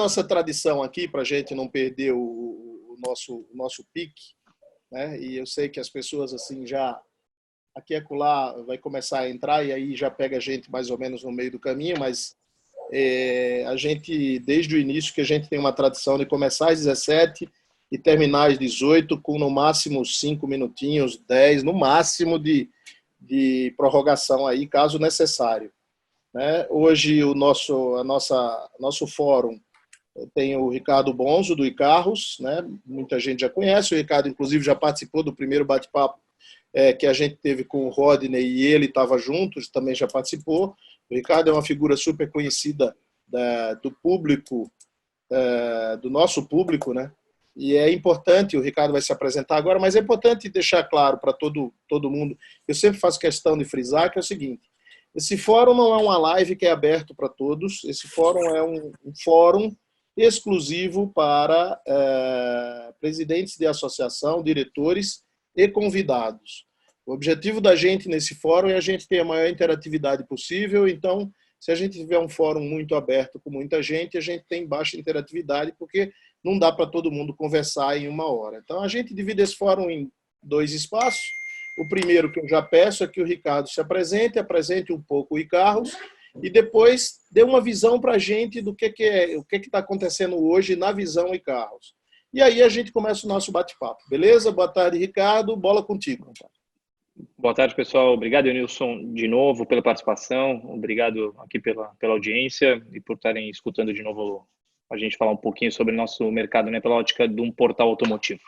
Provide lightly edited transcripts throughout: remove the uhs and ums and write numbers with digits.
nossa tradição aqui, para a gente não perder o nosso pique, né? E eu sei que as pessoas assim já aqui e acolá vai começar a entrar e aí já pega a gente mais ou menos no meio do caminho, mas a gente, desde o início, que a gente tem uma tradição de começar às 17 e terminar às 18, com no máximo 5 minutinhos, 10, no máximo de prorrogação aí, caso necessário, né? Hoje nosso fórum tem o Ricardo Bonzo, do Icarros, né? Muita gente já conhece, o Ricardo inclusive já participou do primeiro bate-papo que a gente teve com o Rodney e ele estava junto, também já participou. O Ricardo é uma figura super conhecida do público, do nosso público, né? E é importante, o Ricardo vai se apresentar agora, mas é importante deixar claro para todo mundo, eu sempre faço questão de frisar, que é o seguinte: esse fórum não é uma live que é aberto para todos, esse fórum é um fórum exclusivo para presidentes de associação, diretores e convidados. O objetivo da gente nesse fórum é a gente ter a maior interatividade possível, então, se a gente tiver um fórum muito aberto com muita gente, a gente tem baixa interatividade, porque não dá para todo mundo conversar em uma hora. Então, a gente divide esse fórum em 2 espaços. O primeiro que eu já peço é que o Ricardo se apresente um pouco o Icarros, e depois dê uma visão para a gente do que está acontecendo hoje na visão Icarros. E aí a gente começa o nosso bate-papo. Beleza? Boa tarde, Ricardo. Bola contigo. Boa tarde, pessoal. Obrigado, Nilson, de novo pela participação. Obrigado aqui pela audiência e por estarem escutando de novo a gente falar um pouquinho sobre nosso mercado, né, pela ótica de um portal automotivo.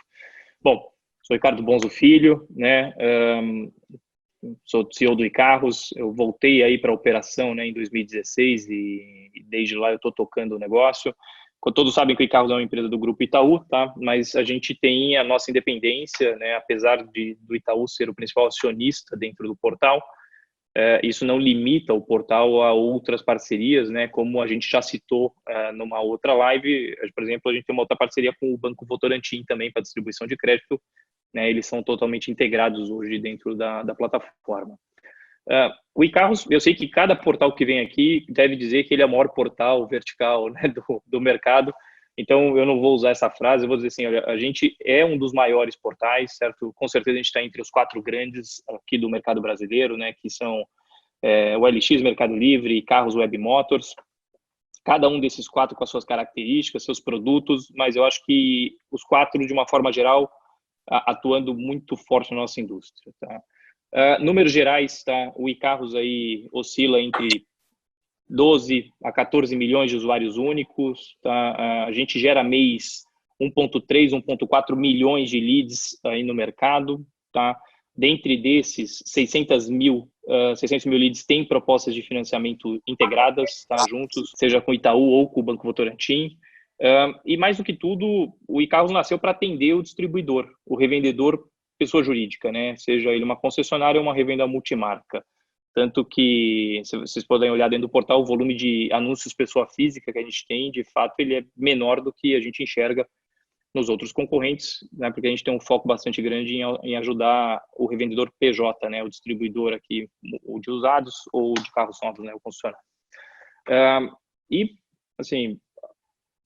Bom, sou Ricardo Bonzo Filho, né, sou CEO do Icarros. Eu voltei aí para a operação, né, em 2016 e desde lá eu estou tocando o negócio. Todos sabem que o Icarros é uma empresa do Grupo Itaú, tá? Mas a gente tem a nossa independência, né? Apesar do Itaú ser o principal acionista dentro do portal, isso não limita o portal a outras parcerias, né? Como a gente já citou numa outra live, por exemplo, a gente tem uma outra parceria com o Banco Votorantim também para distribuição de crédito, né? Eles são totalmente integrados hoje dentro da plataforma. O Icarros, eu sei que cada portal que vem aqui deve dizer que ele é o maior portal vertical, né, do mercado, então eu não vou usar essa frase, eu vou dizer assim: olha, a gente é um dos maiores portais, certo? Com certeza a gente está entre os 4 grandes aqui do mercado brasileiro, né, que são o LX, Mercado Livre, Carros, Web Motors, cada um desses 4 com as suas características, seus produtos, mas eu acho que os 4, de uma forma geral, atuando muito forte na nossa indústria, tá? Números gerais, tá? O Icarros aí oscila entre 12 a 14 milhões de usuários únicos, tá? A gente gera mês 1,3, 1,4 milhões de leads aí no mercado, tá? Dentre desses, 600 mil leads têm propostas de financiamento integradas, tá? Juntos, seja com o Itaú ou com o Banco Votorantim. E mais do que tudo, o Icarros nasceu para atender o distribuidor, o revendedor pessoa jurídica, né? Seja ele uma concessionária ou uma revenda multimarca. Tanto que, se vocês podem olhar dentro do portal, o volume de anúncios pessoa física que a gente tem, de fato, ele é menor do que a gente enxerga nos outros concorrentes, né? Porque a gente tem um foco bastante grande em ajudar o revendedor PJ, né? O distribuidor aqui, ou de usados ou de carros novos, né? O concessionário. E, assim,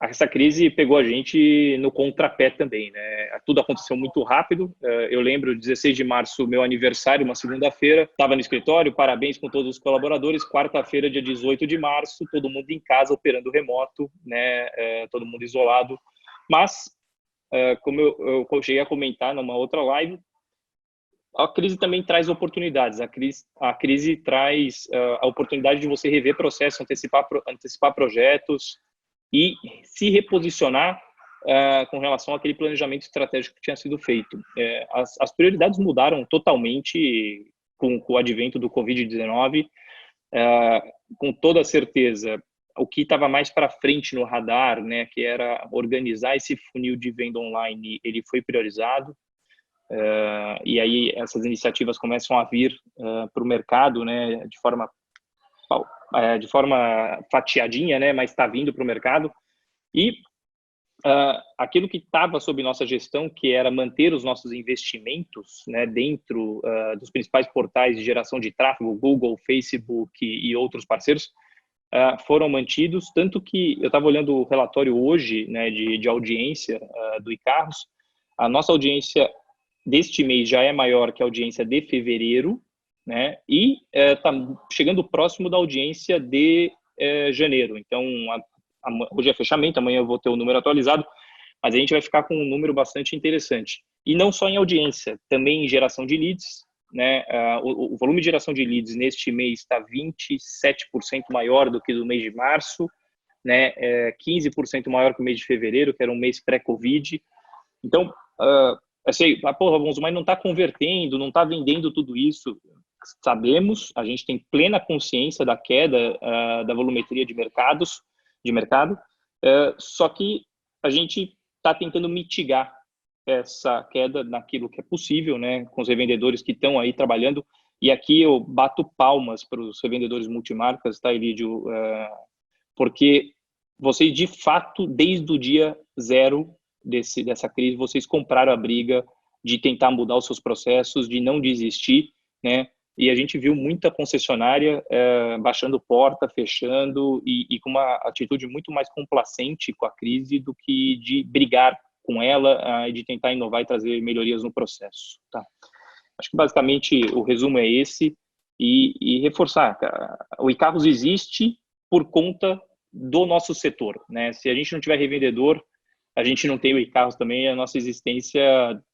essa crise pegou a gente no contrapé também, né? Tudo aconteceu muito rápido. Eu lembro, 16 de março, meu aniversário, uma segunda-feira, estava no escritório, parabéns com todos os colaboradores. Quarta-feira, dia 18 de março, todo mundo em casa, operando remoto, né? Todo mundo isolado. Mas, como eu cheguei a comentar numa outra live, a crise também traz oportunidades. A crise traz a oportunidade de você rever processos, antecipar projetos, e se reposicionar com relação àquele planejamento estratégico que tinha sido feito. As prioridades mudaram totalmente com o advento do Covid-19. Com toda certeza, o que estava mais para frente no radar, né, que era organizar esse funil de venda online, ele foi priorizado. E aí essas iniciativas começam a vir para o mercado, né, de forma fatiadinha, né, mas está vindo para o mercado. E aquilo que estava sob nossa gestão, que era manter os nossos investimentos, né, dentro dos principais portais de geração de tráfego, Google, Facebook e outros parceiros, foram mantidos, tanto que eu estava olhando o relatório hoje, né, de audiência do iCarros. A nossa audiência deste mês já é maior que a audiência de fevereiro, né, e está chegando próximo da audiência de janeiro. Então, hoje é fechamento, amanhã eu vou ter o número atualizado, mas a gente vai ficar com um número bastante interessante. E não só em audiência, também em geração de leads, né? O volume de geração de leads neste mês está 27% maior do que do mês de março, né? 15% maior que o mês de fevereiro, que era um mês pré-Covid. Então, assim, porra, mas não está convertendo, não está vendendo tudo isso. Sabemos, a gente tem plena consciência da queda da volumetria de mercado, só que a gente está tentando mitigar essa queda naquilo que é possível, né, com os revendedores que estão aí trabalhando. E aqui eu bato palmas para os revendedores multimarcas, tá, Elidio? Porque vocês, de fato, desde o dia zero dessa crise, vocês compraram a briga de tentar mudar os seus processos, de não desistir, né? E a gente viu muita concessionária baixando porta, fechando e com uma atitude muito mais complacente com a crise do que de brigar com ela e de tentar inovar e trazer melhorias no processo. Tá? Acho que basicamente o resumo é esse e reforçar, o iCarros existe por conta do nosso setor, né? Se a gente não tiver revendedor, a gente não tem o iCarros também, a nossa existência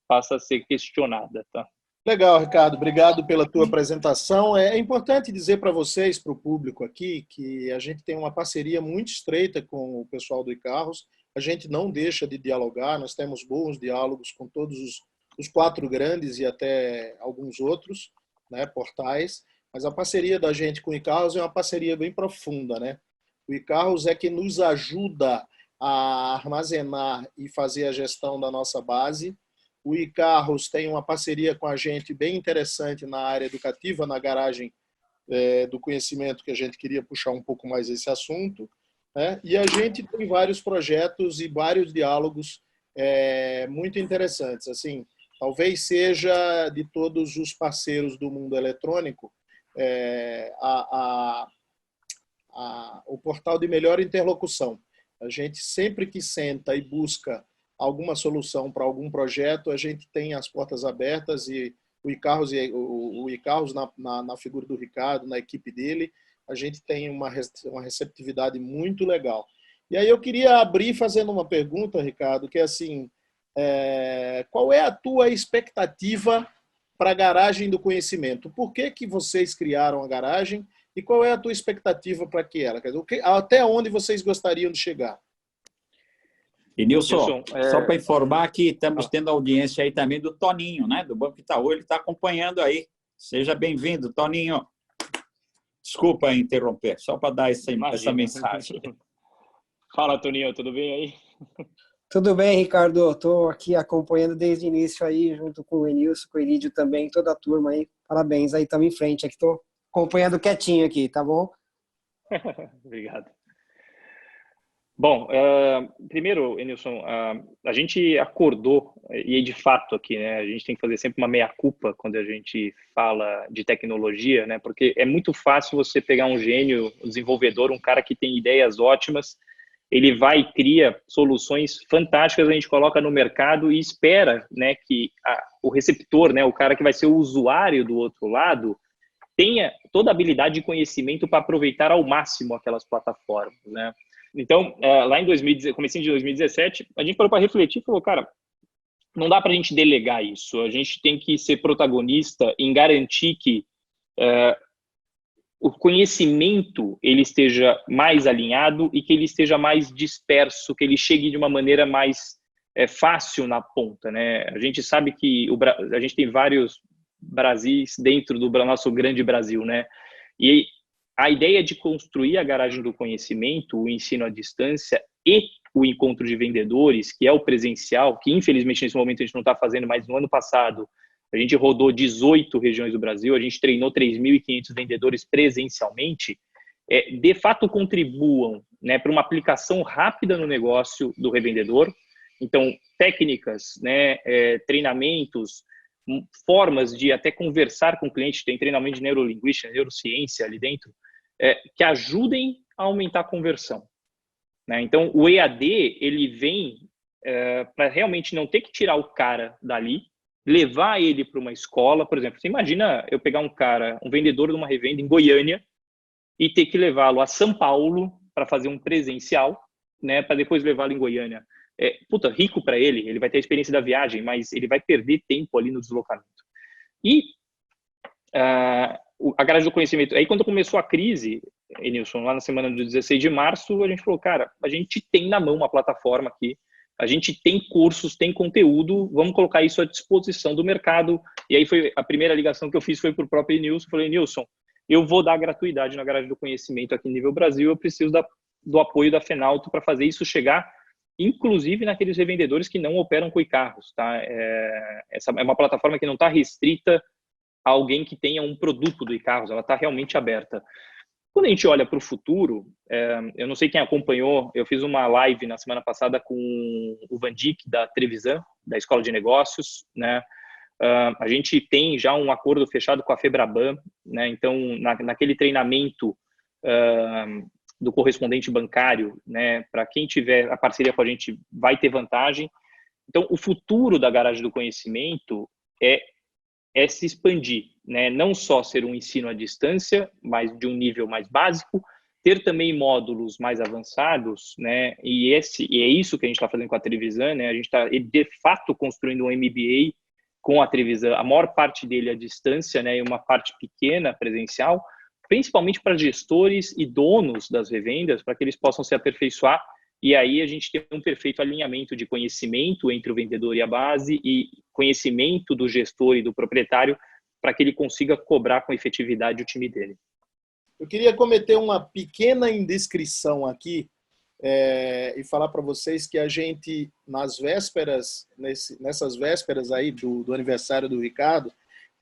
passa a ser questionada, tá? Legal, Ricardo. Obrigado pela tua apresentação. É importante dizer para vocês, para o público aqui, que a gente tem uma parceria muito estreita com o pessoal do iCarros. A gente não deixa de dialogar, nós temos bons diálogos com todos os 4 grandes e até alguns outros, né, portais. Mas a parceria da gente com o iCarros é uma parceria bem profunda, né? O iCarros é que nos ajuda a armazenar e fazer a gestão da nossa base. O iCarros tem uma parceria com a gente bem interessante na área educativa, na garagem do conhecimento, que a gente queria puxar um pouco mais esse assunto, né? E a gente tem vários projetos e vários diálogos muito interessantes. Assim, talvez seja de todos os parceiros do mundo eletrônico o portal de melhor interlocução. A gente sempre que senta e busca alguma solução para algum projeto, a gente tem as portas abertas e o iCarros na figura do Ricardo, na equipe dele, a gente tem uma receptividade muito legal. E aí eu queria abrir fazendo uma pergunta, Ricardo, que é assim, qual é a tua expectativa para a garagem do conhecimento? Por que vocês criaram a garagem e qual é a tua expectativa para que ela? Quer dizer, até onde vocês gostariam de chegar? E Nilson, só para informar que estamos tendo audiência aí também do Toninho, né? Do Banco Itaú, ele está acompanhando aí. Seja bem-vindo, Toninho. Desculpa interromper, só para dar essa mensagem. Fala, Toninho, tudo bem aí? Tudo bem, Ricardo. Estou aqui acompanhando desde o início aí, junto com o Enilson, com o Elidio também, toda a turma aí. Parabéns aí, estamos em frente. Aqui estou acompanhando quietinho aqui, tá bom? Obrigado. Bom, primeiro, Enilson, a gente acordou, e de fato aqui, né, a gente tem que fazer sempre uma meia-culpa quando a gente fala de tecnologia, né, porque é muito fácil você pegar um gênio, um desenvolvedor, um cara que tem ideias ótimas, ele vai e cria soluções fantásticas, a gente coloca no mercado e espera, né, que o receptor, né, o cara que vai ser o usuário do outro lado, tenha toda a habilidade e conhecimento para aproveitar ao máximo aquelas plataformas, né. Então, lá em comecinho de 2017, a gente parou para refletir e falou, cara, não dá para a gente delegar isso. A gente tem que ser protagonista em garantir que o conhecimento ele esteja mais alinhado e que ele esteja mais disperso, que ele chegue de uma maneira mais fácil na ponta, né? A gente sabe que a gente tem vários Brasis dentro do nosso grande Brasil, né? E a ideia de construir a garagem do conhecimento, o ensino à distância e o encontro de vendedores, que é o presencial, que infelizmente nesse momento a gente não está fazendo, mas no ano passado a gente rodou 18 regiões do Brasil, a gente treinou 3.500 vendedores presencialmente, de fato contribuam, né, para uma aplicação rápida no negócio do revendedor. Então, técnicas, né, treinamentos, formas de até conversar com o cliente, tem treinamento de neurolinguística, neurociência ali dentro, que ajudem a aumentar a conversão, né? Então, o EAD, ele vem para realmente não ter que tirar o cara dali, levar ele para uma escola. Por exemplo, você imagina eu pegar um vendedor de uma revenda em Goiânia e ter que levá-lo a São Paulo para fazer um presencial, né, para depois levá-lo em Goiânia. Rico para ele vai ter a experiência da viagem, mas ele vai perder tempo ali no deslocamento. E a garagem do conhecimento, aí quando começou a crise, Enilson, lá na semana do 16 de março, a gente falou, cara, a gente tem na mão uma plataforma aqui, a gente tem cursos, tem conteúdo, vamos colocar isso à disposição do mercado. E aí foi a primeira ligação que eu fiz foi para o próprio Enilson. Falei, Enilson, eu vou dar gratuidade na garagem do conhecimento aqui no nível Brasil, eu preciso do apoio da Fenalto para fazer isso chegar, inclusive naqueles revendedores que não operam com e-carros, tá? Essa é uma plataforma que não está restrita a alguém que tenha um produto do e-carros, ela está realmente aberta. Quando a gente olha para o futuro, eu não sei quem acompanhou, eu fiz uma live na semana passada com o Van Dijk, da Trevisan, da Escola de Negócios, né? A gente tem já um acordo fechado com a Febraban, né? Então, naquele treinamento do correspondente bancário, né? Para quem tiver a parceria com a gente, vai ter vantagem. Então, o futuro da garagem do conhecimento é se expandir, né? Não só ser um ensino à distância, mas de um nível mais básico, ter também módulos mais avançados, né? E é isso que a gente está fazendo com a Trevisan, né? A gente está, de fato, construindo um MBA com a Trevisan, a maior parte dele à distância, né? E uma parte pequena presencial, principalmente para gestores e donos das revendas, para que eles possam se aperfeiçoar. E aí a gente tem um perfeito alinhamento de conhecimento entre o vendedor e a base e conhecimento do gestor e do proprietário para que ele consiga cobrar com efetividade o time dele. Eu queria cometer uma pequena indiscrição aqui e falar para vocês que a gente, nas vésperas, nessas vésperas aí do aniversário do Ricardo,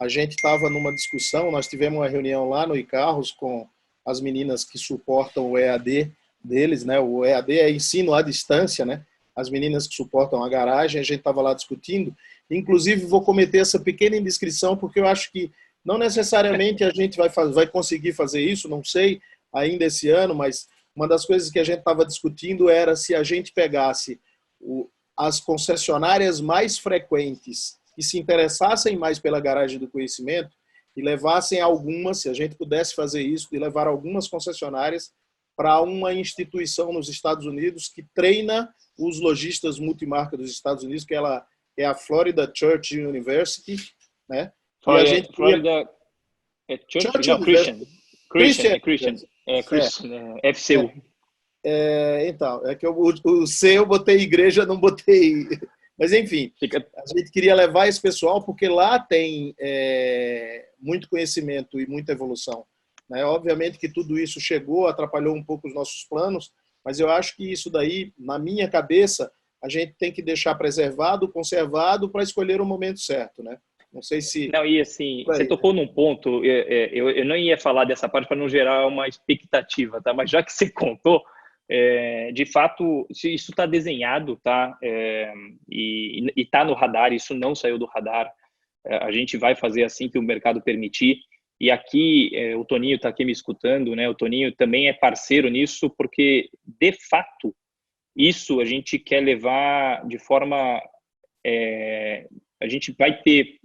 a gente estava numa discussão, nós tivemos uma reunião lá no iCarros com as meninas que suportam o EAD deles, né? O EAD é ensino à distância, né? As meninas que suportam a garagem, a gente estava lá discutindo. Inclusive, vou cometer essa pequena indiscrição, porque eu acho que não necessariamente a gente vai conseguir fazer isso, não sei, ainda esse ano, mas uma das coisas que a gente estava discutindo era se a gente pegasse as concessionárias mais frequentes que se interessassem mais pela garagem do conhecimento e levassem algumas, se a gente pudesse fazer isso, de levar algumas concessionárias para uma instituição nos Estados Unidos que treina os lojistas multimarca dos Estados Unidos, que ela é a Florida Church University, né? Florida, e a gente Florida Church? Não, Christian. FCU. Então, é que o C eu botei igreja, não botei... Mas, enfim, a gente queria levar esse pessoal porque lá tem muito conhecimento e muita evolução. Né? Obviamente que tudo isso chegou, atrapalhou um pouco os nossos planos, mas eu acho que isso daí, na minha cabeça, a gente tem que deixar preservado, conservado, para escolher o momento certo, né? Não sei se... Não, e assim, você tocou num ponto, eu não ia falar dessa parte para não gerar uma expectativa, tá? Mas já que você contou, de fato, isso está desenhado, tá? E está no radar, isso não saiu do radar. A gente vai fazer assim que o mercado permitir. E aqui, o Toninho está aqui me escutando, né? O Toninho também é parceiro nisso, porque, de fato, isso a gente quer levar de forma... a gente vai ter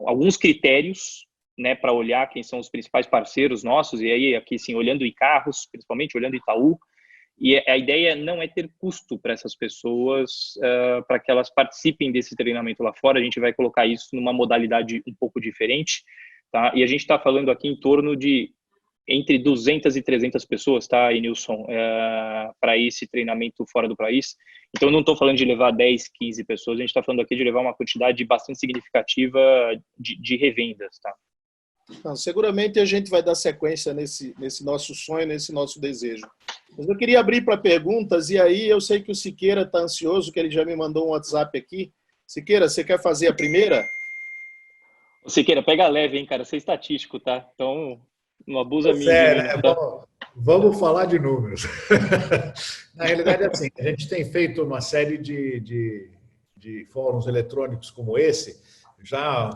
alguns critérios, né, para olhar quem são os principais parceiros nossos, e aí aqui, sim, olhando e-carros, principalmente olhando Itaú, e a ideia não é ter custo para essas pessoas, para que elas participem desse treinamento lá fora. A gente vai colocar isso numa modalidade um pouco diferente, tá? E a gente está falando aqui em torno de entre 200 e 300 pessoas, tá, Enilson, para esse treinamento fora do país. Então, eu não estou falando de levar 10, 15 pessoas, a gente está falando aqui de levar uma quantidade bastante significativa de revendas, tá? Não, seguramente a gente vai dar sequência nesse nosso sonho, nesse nosso desejo. Mas eu queria abrir para perguntas, e aí eu sei que o Siqueira está ansioso, que ele já me mandou um WhatsApp aqui. Siqueira, você quer fazer a primeira? Siqueira, pega leve, hein, cara, você é estatístico, tá? Então, não abusa minha. Né? Tá? Vamos falar de números. Na realidade, assim, a gente tem feito uma série de fóruns eletrônicos como esse, já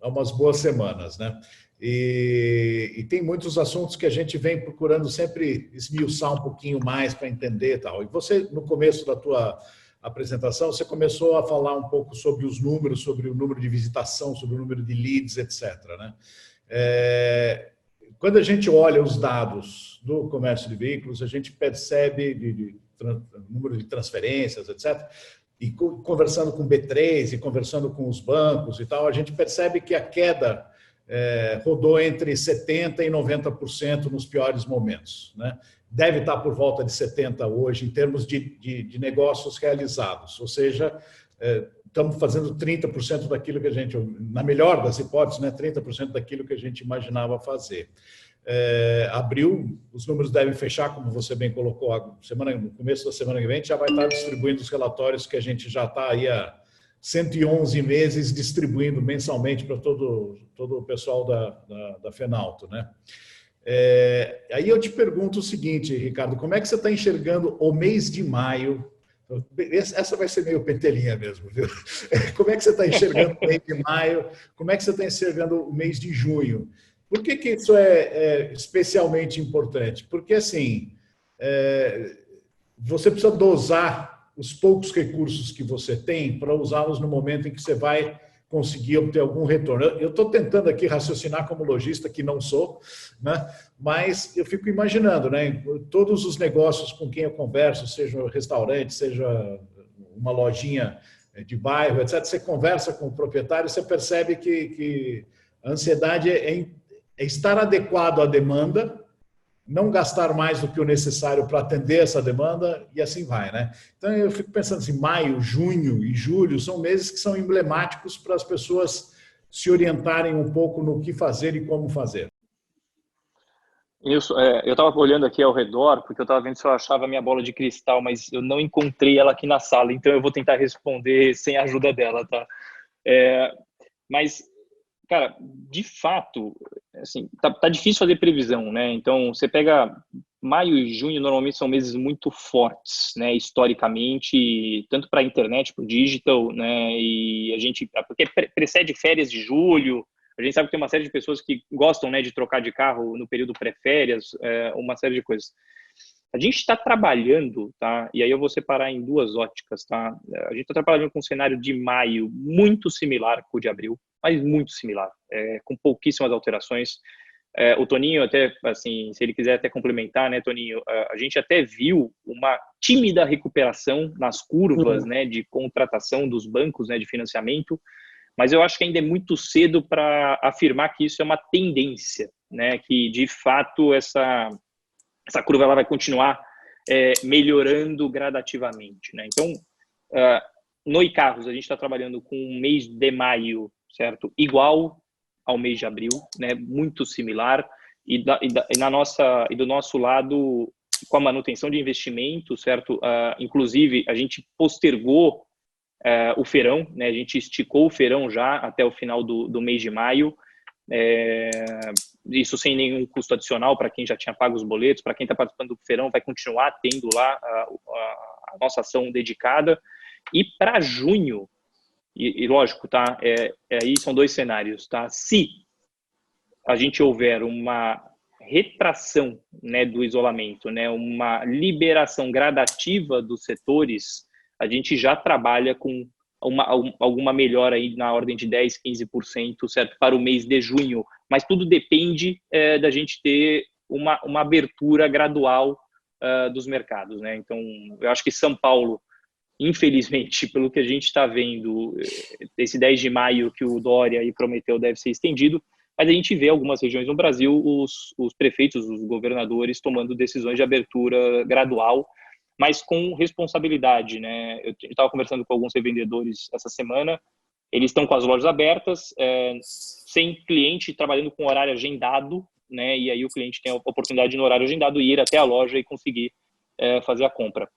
umas boas semanas, né? E tem muitos assuntos que a gente vem procurando sempre esmiuçar um pouquinho mais para entender e tal. E você, no começo da tua apresentação, você começou a falar um pouco sobre os números, sobre o número de visitação, sobre o número de leads, etc., né? Quando a gente olha os dados do comércio de veículos, a gente percebe número de transferências, etc., e conversando com o B3 e conversando com os bancos e tal, a gente percebe que a queda rodou entre 70% e 90% nos piores momentos, né? Deve estar por volta de 70% hoje, em termos de negócios realizados, ou seja, estamos fazendo 30% daquilo que a gente, na melhor das hipóteses, né, 30% daquilo que a gente imaginava fazer. Abril, os números devem fechar, como você bem colocou, no começo da semana que vem, a gente já vai estar distribuindo os relatórios que a gente já está aí há 111 meses distribuindo mensalmente para todo o pessoal da Fenalto, né? Aí eu te pergunto o seguinte, Ricardo, como é que você está enxergando o mês de maio? Essa vai ser meio pentelinha mesmo, viu? Como é que você está enxergando o mês de maio? Como é que você está enxergando o mês de junho? Por que isso é especialmente importante? Porque, assim, você precisa dosar os poucos recursos que você tem para usá-los no momento em que você vai conseguir obter algum retorno. Eu estou tentando aqui raciocinar como lojista, que não sou, né? Mas eu fico imaginando, né? Todos os negócios com quem eu converso, seja um restaurante, seja uma lojinha de bairro, etc., você conversa com o proprietário, você percebe que a ansiedade é estar adequado à demanda, não gastar mais do que o necessário para atender essa demanda e assim vai, né? Então eu fico pensando assim, maio, junho e julho são meses que são emblemáticos para as pessoas se orientarem um pouco no que fazer e como fazer. Isso, eu estava olhando aqui ao redor, porque eu estava vendo se eu achava a minha bola de cristal, mas eu não encontrei ela aqui na sala, então eu vou tentar responder sem a ajuda dela, tá? Mas, cara, de fato, assim, tá difícil fazer previsão, né? Então, você pega maio e junho, normalmente são meses muito fortes, né? Historicamente, tanto para a internet, para o digital, né? E a gente, porque precede férias de julho, a gente sabe que tem uma série de pessoas que gostam, né, de trocar de carro no período pré-férias, uma série de coisas. A gente está trabalhando, tá? E aí eu vou separar em duas óticas, tá? A gente está trabalhando com um cenário de maio muito similar com o de abril, mas muito similar, com pouquíssimas alterações. O Toninho até, assim, se ele quiser até complementar, né, Toninho, a gente até viu uma tímida recuperação nas curvas, né, de contratação dos bancos, né, de financiamento, mas eu acho que ainda é muito cedo para afirmar que isso é uma tendência, né, que de fato essa curva ela vai continuar melhorando gradativamente, né? Então, no iCarros, a gente está trabalhando com um mês de maio, certo? Igual ao mês de abril, né? Muito similar. E do nosso lado, com a manutenção de investimento, certo? Inclusive, a gente postergou o feirão, né? A gente esticou o feirão já até o final do mês de maio. Isso sem nenhum custo adicional para quem já tinha pago os boletos, para quem está participando do feirão vai continuar tendo lá a nossa ação dedicada. E para junho, e lógico, tá? Aí são dois cenários, tá? Se a gente houver uma retração, né, do isolamento, né, uma liberação gradativa dos setores, a gente já trabalha com alguma melhora aí na ordem de 10%, 15%, certo? Para o mês de junho. Mas tudo depende da gente ter uma abertura gradual dos mercados, né? Então, eu acho que São Paulo, infelizmente, pelo que a gente está vendo, esse 10 de maio que o Dória aí prometeu deve ser estendido, mas a gente vê algumas regiões no Brasil, os prefeitos, os governadores tomando decisões de abertura gradual, mas com responsabilidade, né? Eu estava conversando com alguns revendedores essa semana, eles estão com as lojas abertas, sem cliente, trabalhando com horário agendado, né? E aí o cliente tem a oportunidade de, no horário agendado, ir até a loja e conseguir fazer a compra.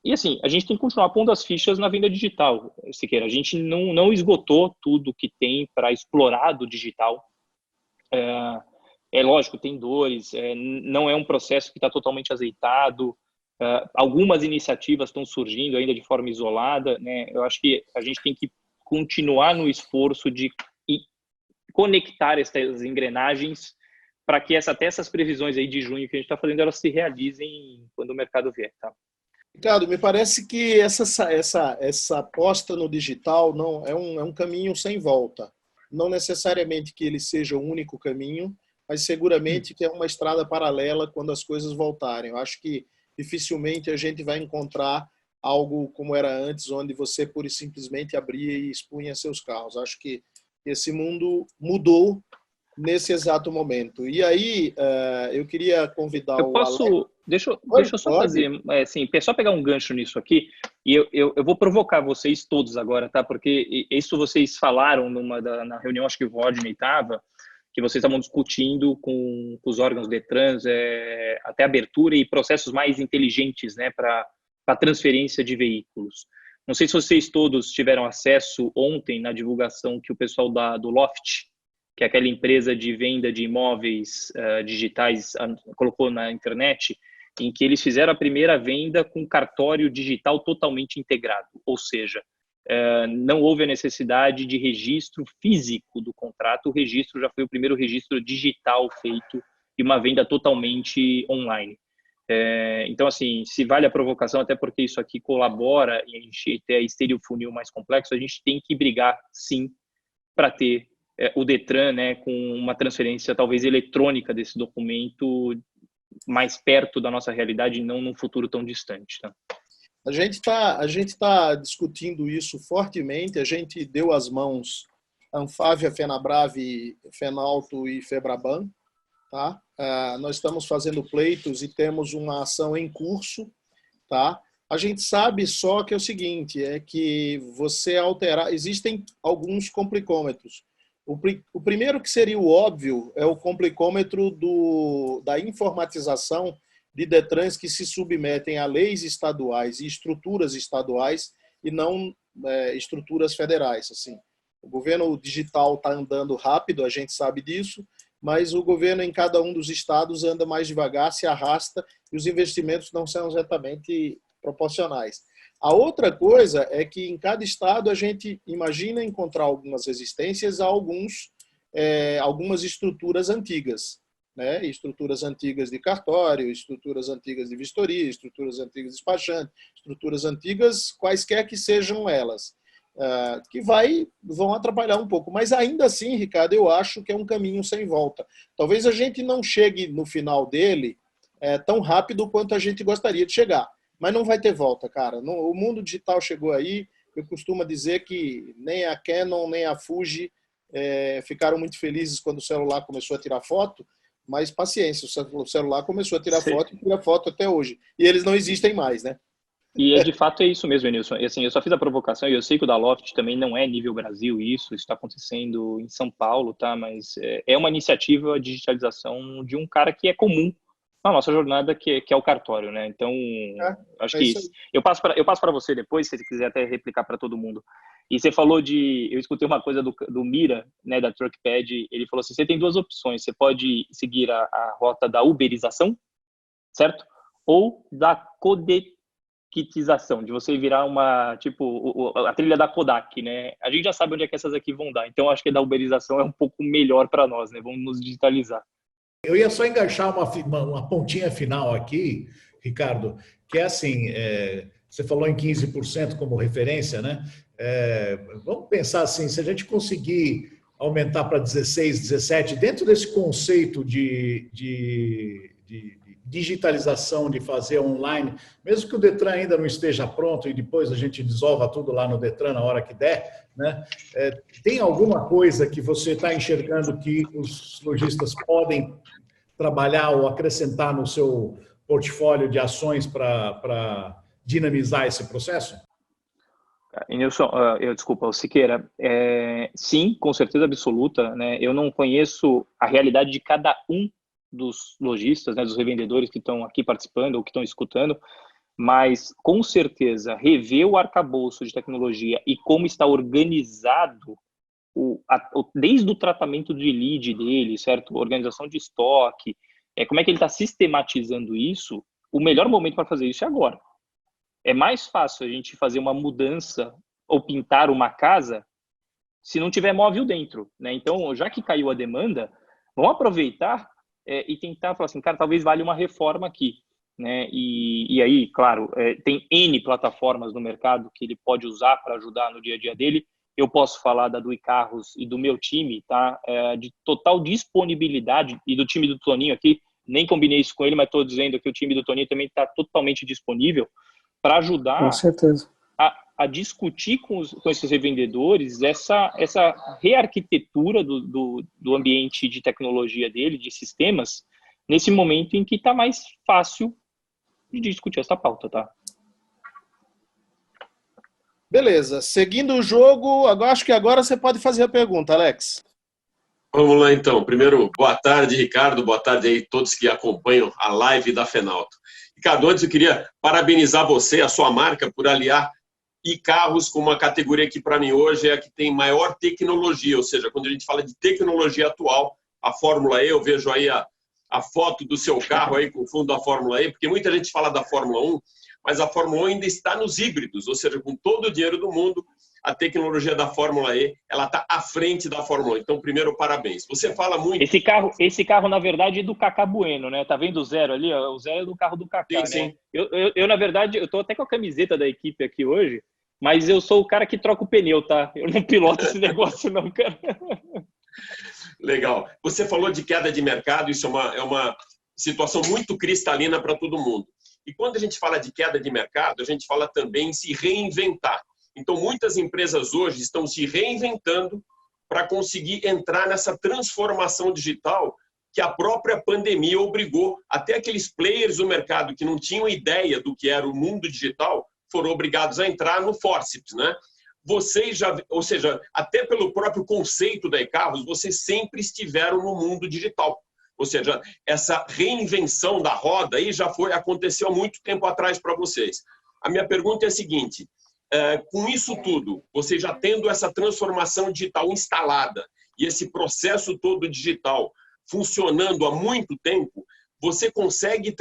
E assim, a gente tem que continuar pondo as fichas na venda digital, Siqueira. A gente não esgotou tudo que tem para explorar do digital. Lógico, tem dores, não é um processo que está totalmente azeitado. Algumas iniciativas estão surgindo ainda de forma isolada, né? Eu acho que a gente tem que continuar no esforço de conectar essas engrenagens para que até essas previsões aí de junho que a gente está fazendo, elas se realizem quando o mercado vier, tá? Ricardo, me parece que essa aposta no digital não é um caminho sem volta. Não necessariamente que ele seja o único caminho, mas seguramente que é uma estrada paralela quando as coisas voltarem. Eu acho que dificilmente a gente vai encontrar algo como era antes, onde você pura e simplesmente abria e expunha seus carros. Acho que esse mundo mudou nesse exato momento. E aí, eu queria convidar o Alex. Deixa eu só fazer, assim, só pegar um gancho nisso aqui, e eu vou provocar vocês todos agora, tá? Porque isso vocês falaram na reunião, acho que o Rodney estava, que vocês estavam discutindo com os órgãos Detrans, até abertura e processos mais inteligentes, né, para transferência de veículos. Não sei se vocês todos tiveram acesso ontem na divulgação que o pessoal do Loft, que é aquela empresa de venda de imóveis digitais, colocou na internet, em que eles fizeram a primeira venda com cartório digital totalmente integrado, ou seja, não houve a necessidade de registro físico do contrato, o registro já foi o primeiro registro digital feito e uma venda totalmente online. Então, assim, se vale a provocação, até porque isso aqui colabora e a gente ter o funil mais complexo, a gente tem que brigar, sim, para ter o Detran, né, com uma transferência talvez eletrônica desse documento mais perto da nossa realidade e não num futuro tão distante. Tá? A gente tá discutindo isso fortemente, a gente deu as mãos a Anfávia, Fenabrave, Fenalto e Febraban. Tá? Nós estamos fazendo pleitos e temos uma ação em curso. Tá? A gente sabe só que é o seguinte, é que você alterar... Existem alguns complicômetros. O primeiro, que seria o óbvio, é o complicômetro da informatização de Detrans que se submetem a leis estaduais e estruturas estaduais e não estruturas federais. Assim. O governo digital está andando rápido, a gente sabe disso, mas o governo em cada um dos estados anda mais devagar, se arrasta e os investimentos não são exatamente proporcionais. A outra coisa é que em cada estado a gente imagina encontrar algumas resistências a algumas estruturas antigas, né? Estruturas antigas de cartório, estruturas antigas de vistoria, estruturas antigas de despachante, estruturas antigas quaisquer que sejam elas, que vão atrapalhar um pouco. Mas ainda assim, Ricardo, eu acho que é um caminho sem volta. Talvez a gente não chegue no final dele tão rápido quanto a gente gostaria de chegar. Mas não vai ter volta, cara. O mundo digital chegou aí. Eu costumo dizer que nem a Canon, nem a Fuji ficaram muito felizes quando o celular começou a tirar foto, mas paciência, o celular começou a tirar foto e tira foto até hoje. E eles não existem mais, né? E de fato é isso mesmo, Enilson. Assim, eu só fiz a provocação e eu sei que o da Loft também não é nível Brasil isso está acontecendo em São Paulo, tá? Mas é uma iniciativa de digitalização de um cara que é comum na nossa jornada, que é o cartório, né? Então, acho que isso. Eu passo para você depois, se você quiser até replicar para todo mundo. E você falou eu escutei uma coisa do Mira, né, da Truckpad, ele falou assim, você tem duas opções, você pode seguir a rota da uberização, certo? Ou da codekitização, de você virar a trilha da Kodak, né? A gente já sabe onde é que essas aqui vão dar, então acho que a da uberização é um pouco melhor para nós, né? Vamos nos digitalizar. Eu ia só enganchar uma pontinha final aqui, Ricardo, que é assim, você falou em 15% como referência, né? Vamos pensar assim, se a gente conseguir aumentar para 16, 17, dentro desse conceito de digitalização, de fazer online, mesmo que o Detran ainda não esteja pronto e depois a gente dissolva tudo lá no Detran na hora que der, né? Tem alguma coisa que você está enxergando que os lojistas podem trabalhar ou acrescentar no seu portfólio de ações para dinamizar esse processo? Nilson, desculpa, o Siqueira, sim, com certeza absoluta, né? Eu não conheço a realidade de cada um dos lojistas, né, dos revendedores que estão aqui participando ou que estão escutando, mas com certeza rever o arcabouço de tecnologia e como está organizado desde o tratamento de lead dele, certo? Organização de estoque, como é que ele está sistematizando isso, o melhor momento para fazer isso é agora. É mais fácil a gente fazer uma mudança ou pintar uma casa se não tiver móvel dentro, né? Então, já que caiu a demanda, vamos aproveitar e tentar falar assim, cara, talvez valha uma reforma aqui, né? E aí, claro, tem N plataformas no mercado que ele pode usar para ajudar no dia a dia dele. Eu posso falar da do iCarros e do meu time, tá? De total disponibilidade, e do time do Toninho aqui, nem combinei isso com ele, mas estou dizendo que o time do Toninho também está totalmente disponível para ajudar Com certeza. a discutir com esses revendedores essa rearquitetura do ambiente de tecnologia dele, de sistemas, nesse momento em que está mais fácil de discutir essa pauta, tá? Beleza. Seguindo o jogo, acho que agora você pode fazer a pergunta, Alex. Vamos lá, então. Primeiro, boa tarde, Ricardo. Boa tarde aí a todos que acompanham a live da Fenalto. Ricardo, antes eu queria parabenizar você, a sua marca, por aliar iCarros com uma categoria que, para mim, hoje é a que tem maior tecnologia. Ou seja, quando a gente fala de tecnologia atual, a Fórmula E, eu vejo aí a foto do seu carro aí com o fundo da Fórmula E, porque muita gente fala da Fórmula 1, mas a Fórmula 1 ainda está nos híbridos, ou seja, com todo o dinheiro do mundo, a tecnologia da Fórmula E, ela está à frente da Fórmula 1. Então, primeiro, parabéns. Você fala muito... Esse carro na verdade, é do Cacá Bueno, né? Tá vendo o zero ali? Ó? O zero é do carro do Cacá, sim, né? sim. Eu, na verdade, eu tô até com a camiseta da equipe aqui hoje, mas eu sou o cara que troca o pneu, tá? Eu não piloto esse negócio não, cara. Legal. Você falou de queda de mercado, isso é uma situação muito cristalina para todo mundo. E quando a gente fala de queda de mercado, a gente fala também em se reinventar. Então, muitas empresas hoje estão se reinventando para conseguir entrar nessa transformação digital que a própria pandemia obrigou. Até aqueles players do mercado que não tinham ideia do que era o mundo digital foram obrigados a entrar no forceps, né? Vocês já, ou seja, até pelo próprio conceito da iCarros, vocês sempre estiveram no mundo digital. Ou seja, essa reinvenção da roda aí aconteceu há muito tempo atrás para vocês. A minha pergunta é a seguinte: com isso tudo, você já tendo essa transformação digital instalada e esse processo todo digital funcionando há muito tempo, você consegue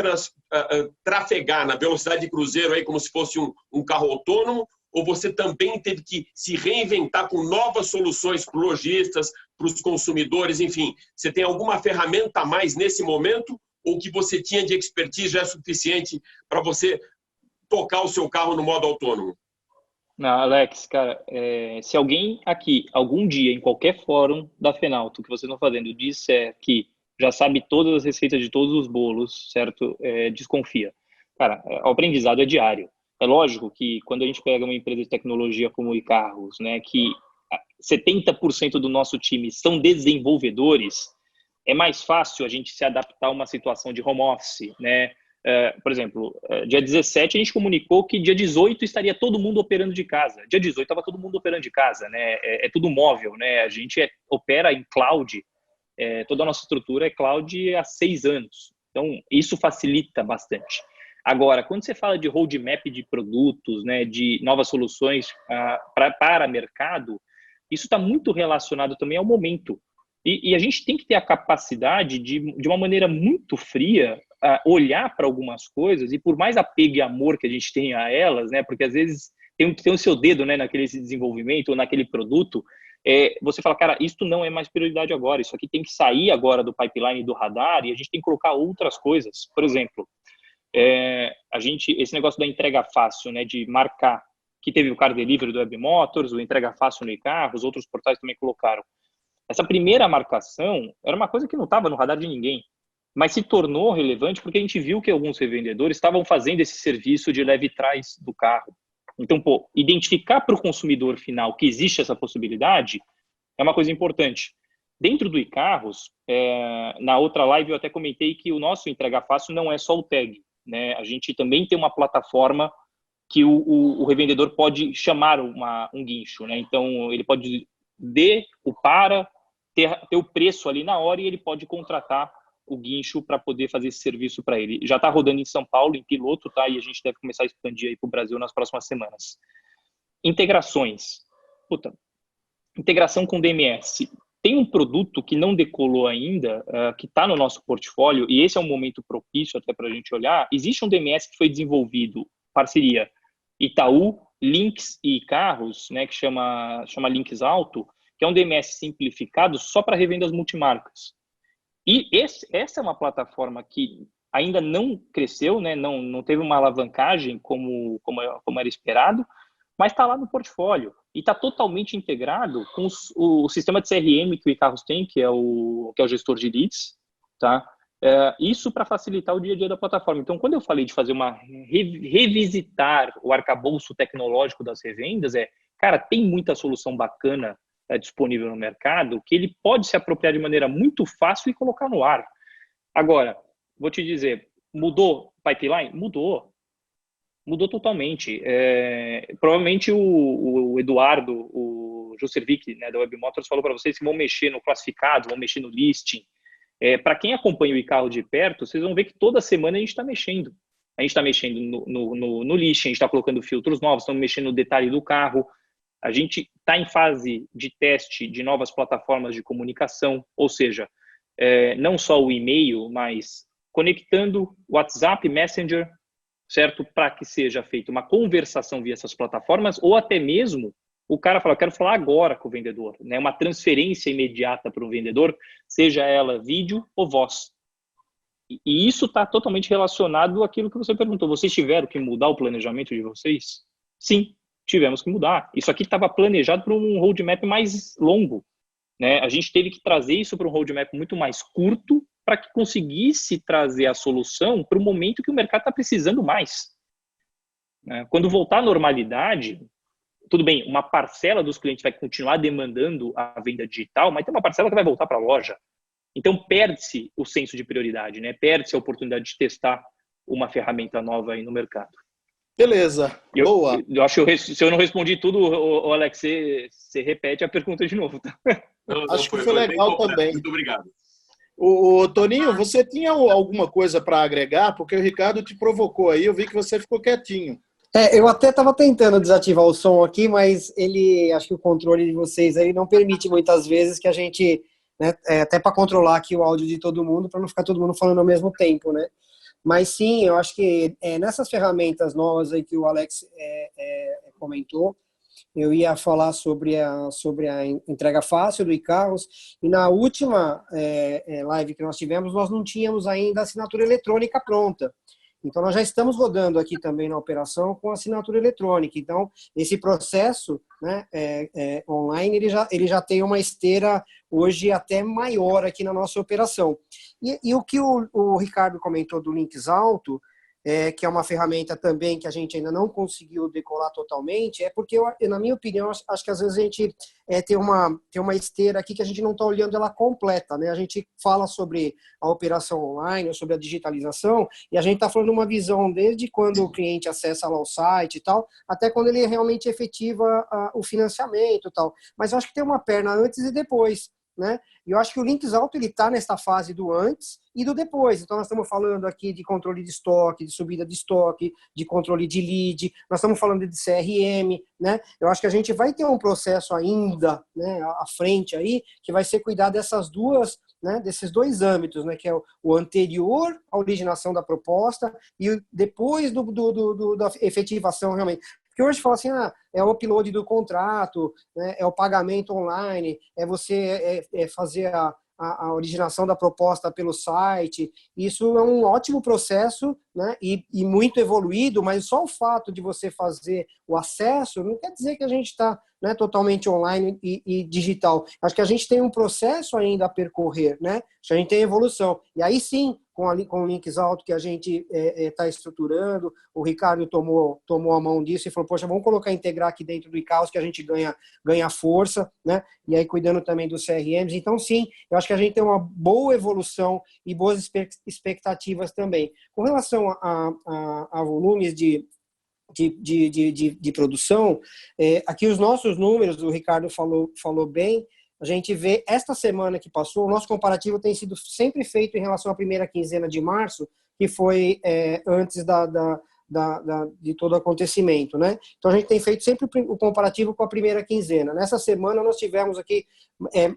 trafegar na velocidade de cruzeiro aí como se fosse um carro autônomo, ou você também teve que se reinventar com novas soluções para os lojistas, para os consumidores, enfim? Você tem alguma ferramenta a mais nesse momento, ou o que você tinha de expertise já é suficiente para você tocar o seu carro no modo autônomo? Não, Alex, cara, se alguém aqui, algum dia, em qualquer fórum da Fenalto, que vocês estão fazendo, disser que já sabe todas as receitas de todos os bolos, certo? Desconfia. Cara, o aprendizado é diário. É lógico que quando a gente pega uma empresa de tecnologia como o iCarros, né, que 70% do nosso time são desenvolvedores, é mais fácil a gente se adaptar a uma situação de home office, né? Por exemplo, dia 17 a gente comunicou que dia 18 estaria todo mundo operando de casa. Dia 18 estava todo mundo operando de casa, né? É tudo móvel, né? A gente opera em cloud, toda a nossa estrutura é cloud há 6 anos. Então, isso facilita bastante. Agora, quando você fala de roadmap de produtos, né, de novas soluções para mercado, isso está muito relacionado também ao momento. E a gente tem que ter a capacidade de uma maneira muito fria, olhar para algumas coisas, e por mais apego e amor que a gente tem a elas, né, porque às vezes tem o seu dedo, né, naquele desenvolvimento ou naquele produto, você fala, cara, isso não é mais prioridade agora, isso aqui tem que sair agora do pipeline, do radar, e a gente tem que colocar outras coisas. Por exemplo, esse negócio da entrega fácil, né, de marcar, que teve o Car Delivery do Webmotors, o entrega fácil no iCarros, outros portais também colocaram. Essa primeira marcação era uma coisa que não estava no radar de ninguém, mas se tornou relevante porque a gente viu que alguns revendedores estavam fazendo esse serviço de leve trás do carro. Então, identificar para o consumidor final que existe essa possibilidade é uma coisa importante. Dentro do iCarros, na outra live eu até comentei que o nosso entrega fácil não é só o tag, né? A gente também tem uma plataforma que o revendedor pode chamar um guincho, né? Então, ele pode ter o preço ali na hora e ele pode contratar o guincho para poder fazer esse serviço para ele. Já está rodando em São Paulo, em piloto, tá? E a gente deve começar a expandir aí para o Brasil nas próximas semanas. Integrações. Integração com DMS. Tem um produto que não decolou ainda, que está no nosso portfólio, e esse é um momento propício até para a gente olhar. Existe um DMS que foi desenvolvido, parceria Itaú, Lynx e iCarros, né, que chama Lynx Auto, que é um DMS simplificado só para revendas multimarcas. E essa é uma plataforma que ainda não cresceu, né? Não teve uma alavancagem como era esperado, mas está lá no portfólio e está totalmente integrado com o sistema de CRM que o iCarros tem, que é o gestor de leads, tá? Isso para facilitar o dia a dia da plataforma. Então, quando eu falei de fazer revisitar o arcabouço tecnológico das revendas, cara, tem muita solução bacana disponível no mercado que ele pode se apropriar de maneira muito fácil e colocar no ar. Agora, vou te dizer, mudou pipeline? Mudou totalmente. Provavelmente o Eduardo, o Jusservic, né, da Web Motors, falou para vocês que vão mexer no classificado, vão mexer no listing. Para quem acompanha o iCarro de perto, vocês vão ver que toda semana a gente está mexendo. A gente está mexendo no listing, a gente está colocando filtros novos, estamos mexendo no detalhe do carro. A gente está em fase de teste de novas plataformas de comunicação, ou seja, não só o e-mail, mas conectando WhatsApp, Messenger, certo? Para que seja feita uma conversação via essas plataformas, ou até mesmo o cara fala, eu quero falar agora com o vendedor, né? Uma transferência imediata para o vendedor, seja ela vídeo ou voz. E isso está totalmente relacionado àquilo que você perguntou. Vocês tiveram que mudar o planejamento de vocês? Sim, tivemos que mudar. Isso aqui estava planejado para um roadmap mais longo, né? A gente teve que trazer isso para um roadmap muito mais curto para que conseguisse trazer a solução para o momento que o mercado está precisando mais. Quando voltar à normalidade, tudo bem, uma parcela dos clientes vai continuar demandando a venda digital, mas tem uma parcela que vai voltar para a loja. Então, perde-se o senso de prioridade, né? Perde-se a oportunidade de testar uma ferramenta nova aí no mercado. Beleza, boa. Eu acho que se eu não respondi tudo, Alex, você repete a pergunta de novo. Tá? Acho que foi legal também. Muito obrigado. O Toninho, você tinha alguma coisa para agregar? Porque o Ricardo te provocou aí, eu vi que você ficou quietinho. Eu até estava tentando desativar o som aqui, mas acho que o controle de vocês aí não permite muitas vezes que a gente, né, até para controlar aqui o áudio de todo mundo, para não ficar todo mundo falando ao mesmo tempo, né? Mas sim, eu acho que nessas ferramentas novas aí que o Alex comentou, eu ia falar sobre a entrega fácil do iCarros, e na última live que nós tivemos, nós não tínhamos ainda a assinatura eletrônica pronta. Então, nós já estamos rodando aqui também na operação com assinatura eletrônica. Então, esse processo, né, online, ele já tem uma esteira hoje até maior aqui na nossa operação. E o que o Ricardo comentou do Links Alto, que é uma ferramenta também que a gente ainda não conseguiu decolar totalmente, porque, na minha opinião, acho que às vezes a gente tem uma esteira aqui que a gente não está olhando ela completa, né? A gente fala sobre a operação online, sobre a digitalização, e a gente está falando uma visão desde quando o cliente acessa lá o site e tal, até quando ele realmente efetiva o financiamento e tal. Mas eu acho que tem uma perna antes e depois, né? E eu acho que o Links Alto ele está nessa fase do antes e do depois. Então, nós estamos falando aqui de controle de estoque, de subida de estoque, de controle de lead, nós estamos falando de CRM, né? Eu acho que a gente vai ter um processo ainda, né, à frente aí, que vai ser cuidar dessas duas, né, desses dois âmbitos, né, que é o anterior à originação da proposta e depois da efetivação realmente. Porque hoje fala assim, é o upload do contrato, né, é o pagamento online, é você fazer a originação da proposta pelo site. Isso é um ótimo processo, né, e muito evoluído, mas só o fato de você fazer o acesso não quer dizer que a gente está, né, totalmente online e digital. Acho que a gente tem um processo ainda a percorrer, né? A gente tem evolução. E aí sim, com o Links Alto que a gente está estruturando, o Ricardo tomou a mão disso e falou, poxa, vamos colocar integrar aqui dentro do iCarros que a gente ganha força, né? E aí cuidando também dos CRMs. Então, sim, eu acho que a gente tem uma boa evolução e boas expectativas também. Com relação a volumes de produção, aqui os nossos números, o Ricardo falou bem, a gente vê esta semana que passou, o nosso comparativo tem sido sempre feito em relação à primeira quinzena de março, que foi antes de todo o acontecimento, né? Então a gente tem feito sempre o comparativo com a primeira quinzena. Nessa semana nós tivemos aqui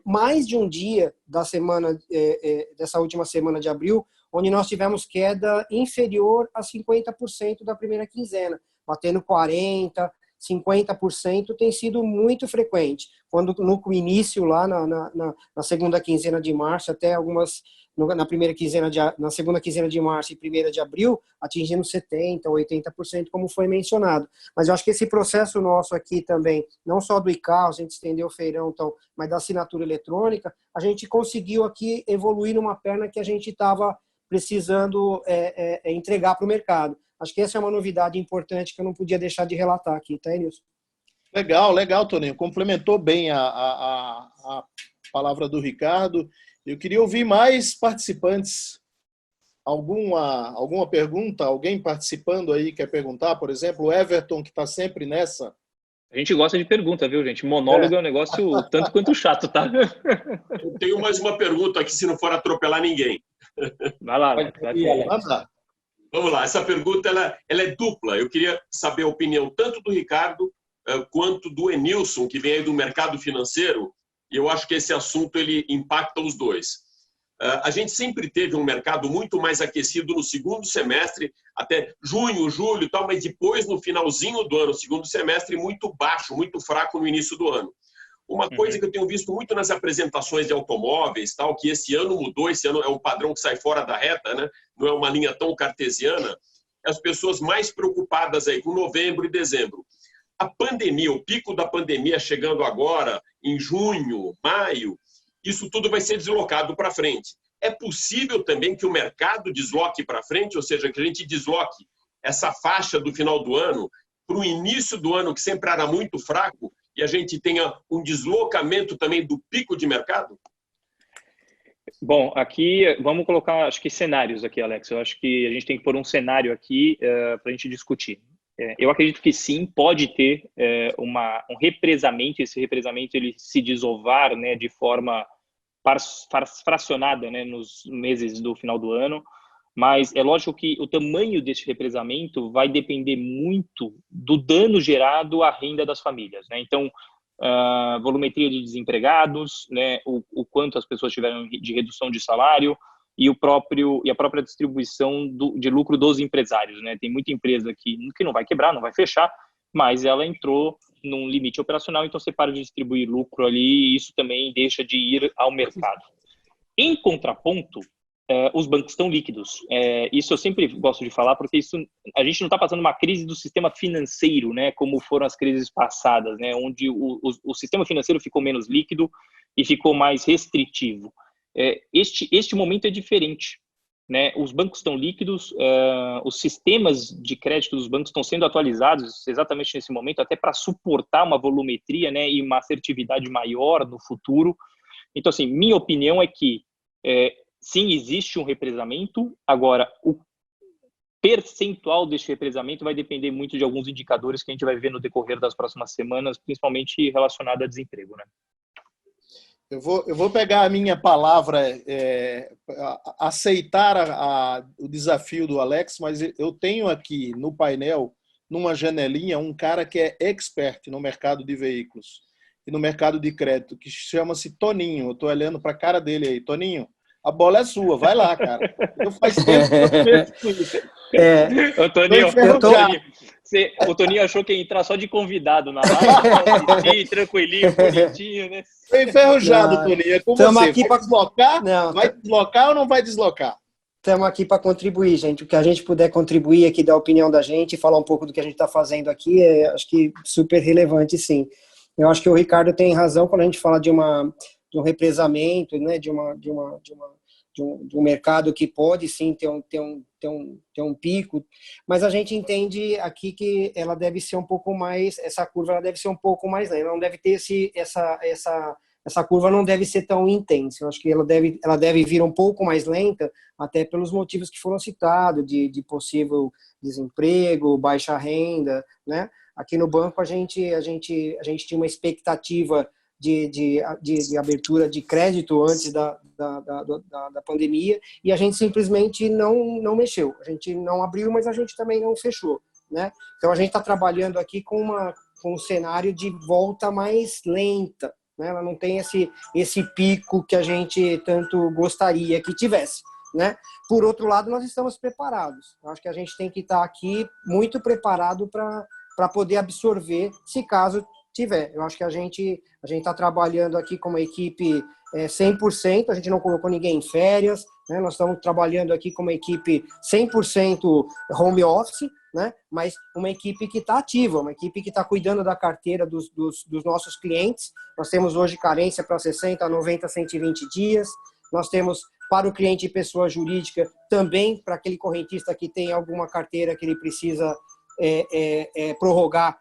mais de um dia da semana, dessa última semana de abril, onde nós tivemos queda inferior a 50% da primeira quinzena, batendo 40%, 50% tem sido muito frequente. quando no início, lá na segunda quinzena de março, até algumas, na segunda quinzena de março e primeira de abril, atingindo 70%, 80%, como foi mencionado. Mas eu acho que esse processo nosso aqui também, não só do ICAO, a gente estendeu o feirão, então, mas da assinatura eletrônica, a gente conseguiu aqui evoluir numa perna que a gente estava precisando entregar para o mercado. Acho que essa é uma novidade importante que eu não podia deixar de relatar aqui, tá, Nilson? Legal, Toninho. Complementou bem a palavra do Ricardo. Eu queria ouvir mais participantes. Alguma pergunta? Alguém participando aí quer perguntar? Por exemplo, o Everton, que está sempre nessa. A gente gosta de pergunta, viu, gente? Monólogo é um negócio tanto quanto chato, tá? Eu tenho mais uma pergunta aqui, se não for atropelar ninguém. Vai lá, Alex. Vamos lá, essa pergunta ela é dupla. Eu queria saber a opinião tanto do Ricardo quanto do Enilson, que vem aí do mercado financeiro, e eu acho que esse assunto ele impacta os dois. A gente sempre teve um mercado muito mais aquecido no segundo semestre, até junho, julho e tal, mas depois, no finalzinho do ano, segundo semestre, muito baixo, muito fraco no início do ano. Uma coisa que eu tenho visto muito nas apresentações de automóveis, tal, que esse ano mudou, esse ano é um padrão que sai fora da reta, né? Não é uma linha tão cartesiana, as pessoas mais preocupadas aí com novembro e dezembro. A pandemia, o pico da pandemia chegando agora, em junho, maio, isso tudo vai ser deslocado para frente. É possível também que o mercado desloque para frente, ou seja, que a gente desloque essa faixa do final do ano para o início do ano, que sempre era muito fraco, e a gente tenha um deslocamento também do pico de mercado? Bom, aqui vamos colocar, acho que cenários aqui, Alex. Eu acho que a gente tem que pôr um cenário aqui para a gente discutir. Eu acredito que sim, pode ter um represamento. Esse represamento ele se desovar, né, de forma fracionada, né, nos meses do final do ano. Mas é lógico que o tamanho desse represamento vai depender muito do dano gerado à renda das famílias, né? Então, volumetria de desempregados, né? O quanto as pessoas tiveram de redução de salário e a própria distribuição de lucro dos empresários, né? Tem muita empresa que não vai quebrar, não vai fechar, mas ela entrou num limite operacional, então você para de distribuir lucro ali e isso também deixa de ir ao mercado. Em contraponto, os bancos estão líquidos. Isso eu sempre gosto de falar, porque a gente não está passando uma crise do sistema financeiro, né, como foram as crises passadas, né, onde o sistema financeiro ficou menos líquido e ficou mais restritivo. Este momento é diferente, né? Os bancos estão líquidos, os sistemas de crédito dos bancos estão sendo atualizados exatamente nesse momento, até para suportar uma volumetria, né, e uma assertividade maior no futuro. Então, assim, minha opinião é que sim, existe um represamento. Agora, o percentual deste represamento vai depender muito de alguns indicadores que a gente vai ver no decorrer das próximas semanas, principalmente relacionado a desemprego, né? Eu vou pegar a minha palavra, aceitar o desafio do Alex, mas eu tenho aqui no painel, numa janelinha, um cara que é expert no mercado de veículos e no mercado de crédito, que chama-se Toninho. Eu estou olhando para a cara dele aí. Toninho, a bola é sua, vai lá, cara. Eu faz tempo que eu penso com isso. O Toninho achou que ia entrar só de convidado na live, assistir, tranquilinho, bonitinho, né? Tô enferrujado, Toninho. É com você. Aqui vai deslocar? Não, vai deslocar ou não vai deslocar? Estamos aqui para contribuir, gente. O que a gente puder contribuir aqui, dar a opinião da gente, falar um pouco do que a gente está fazendo aqui, acho que super relevante, sim. Eu acho que o Ricardo tem razão quando a gente fala de um represamento, né, de um mercado que pode sim ter um pico, mas a gente entende aqui que ela deve ser um pouco mais, essa curva ela deve ser um pouco mais lenta, ela não deve ter essa curva não deve ser tão intensa. Eu acho que ela deve vir um pouco mais lenta, até pelos motivos que foram citados, de possível desemprego, baixa renda, né? Aqui no banco a gente tinha uma expectativa de abertura de crédito antes da pandemia e a gente simplesmente não mexeu. A gente não abriu, mas a gente também não fechou, né? Então a gente está trabalhando aqui com um cenário de volta mais lenta, né? Ela não tem esse pico que a gente tanto gostaria que tivesse, né? Por outro lado, nós estamos preparados. Eu acho que a gente tem que estar aqui muito preparado para poder absorver, se caso tiver. Eu acho que a gente está trabalhando aqui com uma equipe 100%, a gente não colocou ninguém em férias, né? Nós estamos trabalhando aqui com uma equipe 100% home office, né? Mas uma equipe que está ativa, uma equipe que está cuidando da carteira dos nossos clientes. Nós temos hoje carência para 60, 90, 120 dias. Nós temos para o cliente pessoa jurídica também, para aquele correntista que tem alguma carteira que ele precisa prorrogar,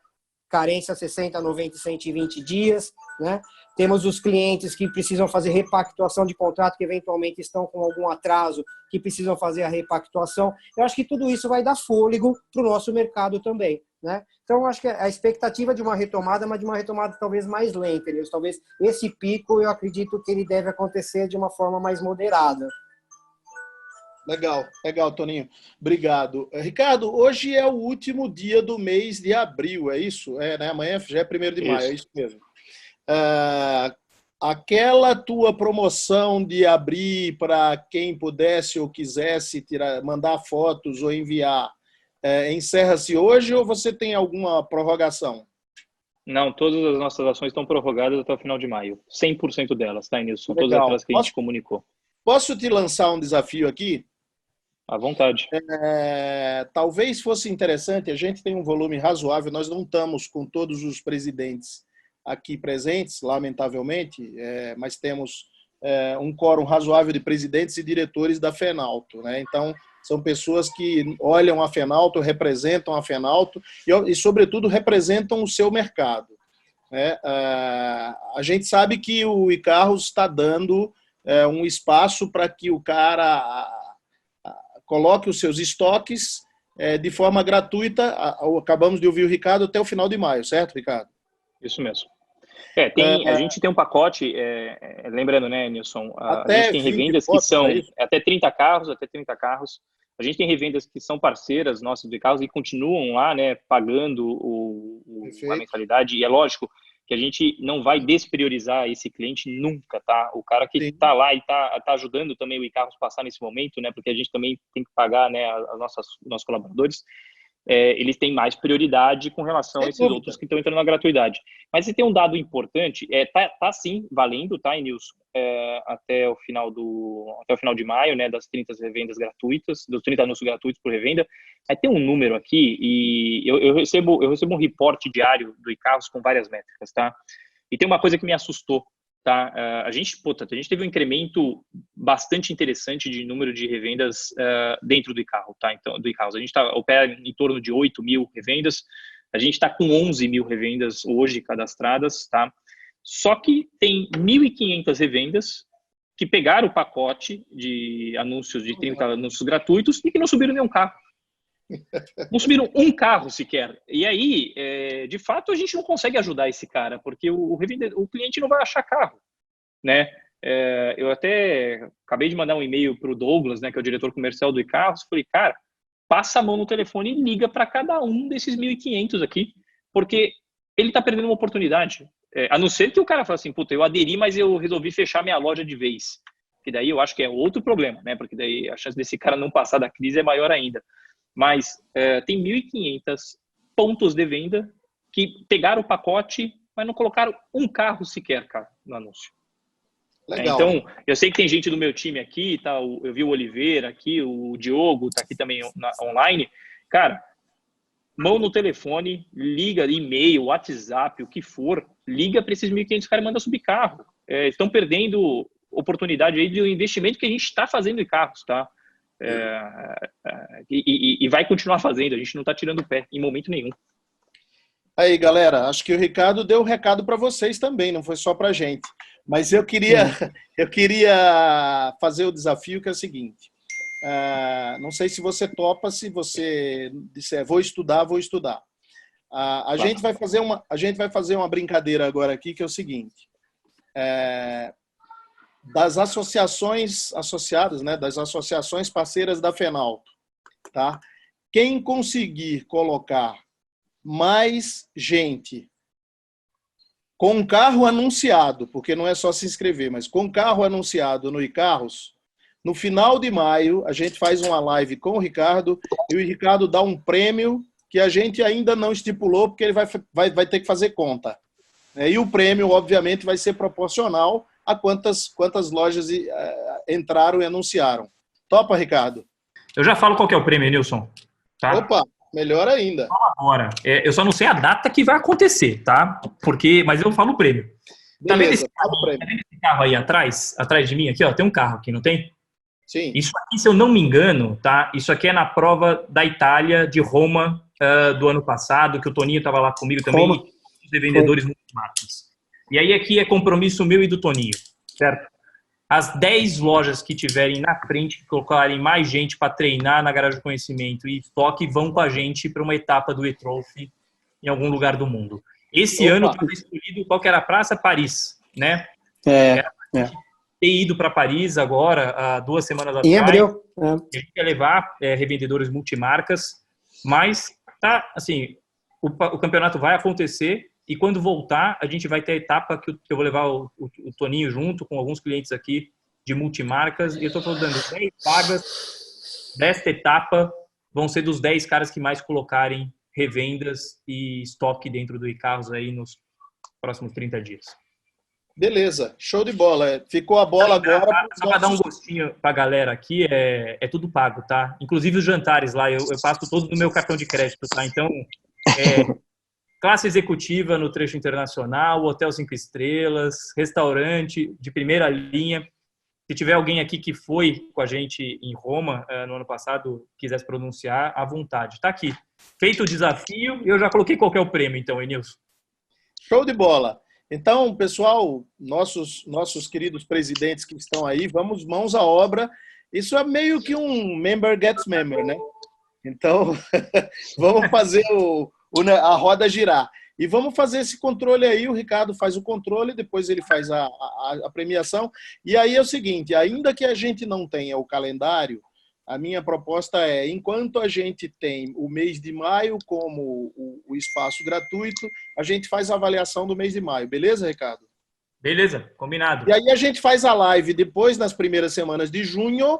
carência 60, 90 e 120 dias, né? Temos os clientes que precisam fazer repactuação de contrato, que eventualmente estão com algum atraso, que precisam fazer a repactuação. Eu acho que tudo isso vai dar fôlego para o nosso mercado também, né? Então, eu acho que a expectativa de uma retomada, mas de uma retomada talvez mais lenta. Talvez esse pico, eu acredito que ele deve acontecer de uma forma mais moderada. Legal, legal, Toninho. Obrigado. Ricardo, hoje é o último dia do mês de abril, é isso? Né? Amanhã já é 1º de maio, é isso mesmo. Aquela tua promoção de abrir para quem pudesse ou quisesse mandar fotos ou enviar, encerra-se hoje ou você tem alguma prorrogação? Não, todas as nossas ações estão prorrogadas até o final de maio. 100% delas, tá, Nilson? Legal. Todas aquelas que a gente comunicou. Posso te lançar um desafio aqui? À vontade. Talvez fosse interessante, a gente tem um volume razoável, nós não estamos com todos os presidentes aqui presentes, lamentavelmente, mas temos um quórum razoável de presidentes e diretores da Fenalto, né? Então, são pessoas que olham a Fenalto, representam a Fenalto e sobretudo, representam o seu mercado, né? A gente sabe que o Icarus está dando um espaço para que o cara coloque os seus estoques de forma gratuita. Acabamos de ouvir o Ricardo até o final de maio, certo, Ricardo? Isso mesmo. A gente tem um pacote, lembrando, né, Nilson, a gente tem revendas que são até 30 carros. A gente tem revendas que são parceiras nossas de carros e continuam lá, né, pagando a mensalidade. E é lógico que a gente não vai despriorizar esse cliente nunca, tá? O cara que está lá e está ajudando também o Icarus passar nesse momento, né? Porque a gente também tem que pagar, né, nossos colaboradores. Eles têm mais prioridade com relação a esses outros que estão entrando na gratuidade. Mas se tem um dado importante, tá sim valendo, tá, Nilson? Até o final de maio, né, das 30 revendas gratuitas, dos 30 anúncios gratuitos por revenda. Aí tem um número aqui e eu recebo um reporte diário do Icarus com várias métricas, tá? E tem uma coisa que me assustou, tá? A gente teve um incremento bastante interessante de número de revendas dentro do Icarus, tá? Então, do Icarus. A gente opera em torno de 8.000 revendas. A gente está com 11.000 revendas hoje cadastradas, tá? Só que tem 1.500 revendas que pegaram o pacote de anúncios de 30 anúncios gratuitos e que não subiram nenhum carro. Não subiram um carro sequer. E aí, de fato, a gente não consegue ajudar esse cara, porque o cliente não vai achar carro, né? Eu até acabei de mandar um e-mail para o Douglas, né, que é o diretor comercial do Icarus. Falei, cara, passa a mão no telefone e liga para cada um desses 1.500 aqui, porque ele está perdendo uma oportunidade. A não ser que o cara fale assim, puta, eu aderi, mas eu resolvi fechar minha loja de vez. Que daí eu acho que é outro problema, né? Porque daí a chance desse cara não passar da crise é maior ainda. Mas tem 1.500 pontos de venda que pegaram o pacote, mas não colocaram um carro sequer, cara, no anúncio. Legal. Então, eu sei que tem gente do meu time aqui, tá? Eu vi o Oliveira aqui, o Diogo tá aqui também online. Cara, mão no telefone, liga, e-mail, WhatsApp, o que for, liga para esses 1.500 caras e manda subir carro. Estão perdendo oportunidade aí do investimento que a gente está fazendo em carros, tá? E vai continuar fazendo, a gente não está tirando o pé em momento nenhum. Aí, galera, acho que o Ricardo deu o recado para vocês também, não foi só para a gente. Mas eu queria fazer o desafio que é o seguinte. Não sei se você topa, se você disser vou estudar. A gente vai fazer uma brincadeira agora aqui, que é o seguinte. Das associações associadas, né, das associações parceiras da Fenalto, tá? Quem conseguir colocar mais gente com carro anunciado, porque não é só se inscrever, mas com carro anunciado no Icarus, no final de maio a gente faz uma live com o Ricardo e o Ricardo dá um prêmio que a gente ainda não estipulou, porque ele vai ter que fazer conta, E o prêmio, obviamente, vai ser proporcional a quantas lojas entraram e anunciaram. Topa, Ricardo? Eu já falo qual que é o prêmio, Nilson. Tá? Opa, melhor ainda. Agora, eu só não sei a data que vai acontecer, tá? Mas eu falo o prêmio. Beleza, tá vendo esse carro aí atrás de mim aqui, ó? Tem um carro aqui, não tem? Sim. Isso aqui, se eu não me engano, tá? Isso aqui é na prova da Itália, de Roma, do ano passado, que o Toninho estava lá comigo também, os revendedores multimarcas. E aí aqui é compromisso meu e do Toninho, certo? As 10 lojas que tiverem na frente, que colocarem mais gente para treinar na Garagem do Conhecimento e estoque, vão com a gente para uma etapa do e-Trophy em algum lugar do mundo. Esse ano estava escolhido qual que era a praça? Paris, né? Era ter ido para Paris agora, há 2 semanas atrás. Em abril. A gente ia levar revendedores multimarcas, mas tá, assim, o campeonato vai acontecer e quando voltar, a gente vai ter a etapa que eu vou levar o Toninho junto com alguns clientes aqui de multimarcas e eu estou dando 10 vagas desta etapa, vão ser dos 10 caras que mais colocarem revendas e estoque dentro do e-carros aí nos próximos 30 dias. Beleza, show de bola. Ficou a bola agora. Só para dar um gostinho para a galera aqui, é tudo pago, tá? Inclusive os jantares lá, eu passo todos no meu cartão de crédito, tá? Então, classe executiva no trecho internacional, hotel 5 estrelas, restaurante de primeira linha. Se tiver alguém aqui que foi com a gente em Roma no ano passado, quiser se pronunciar, à vontade. Tá aqui. Feito o desafio, eu já coloquei qual que é o prêmio, então, Enilson. Show de bola. Então, pessoal, nossos queridos presidentes que estão aí, vamos mãos à obra. Isso é meio que um member gets member, né? Então, vamos fazer a roda girar. E vamos fazer esse controle aí, o Ricardo faz o controle, depois ele faz a premiação. E aí é o seguinte, ainda que a gente não tenha o calendário, a minha proposta é, enquanto a gente tem o mês de maio como o espaço gratuito, a gente faz a avaliação do mês de maio. Beleza, Ricardo? Beleza, combinado. E aí a gente faz a live depois, nas primeiras semanas de junho,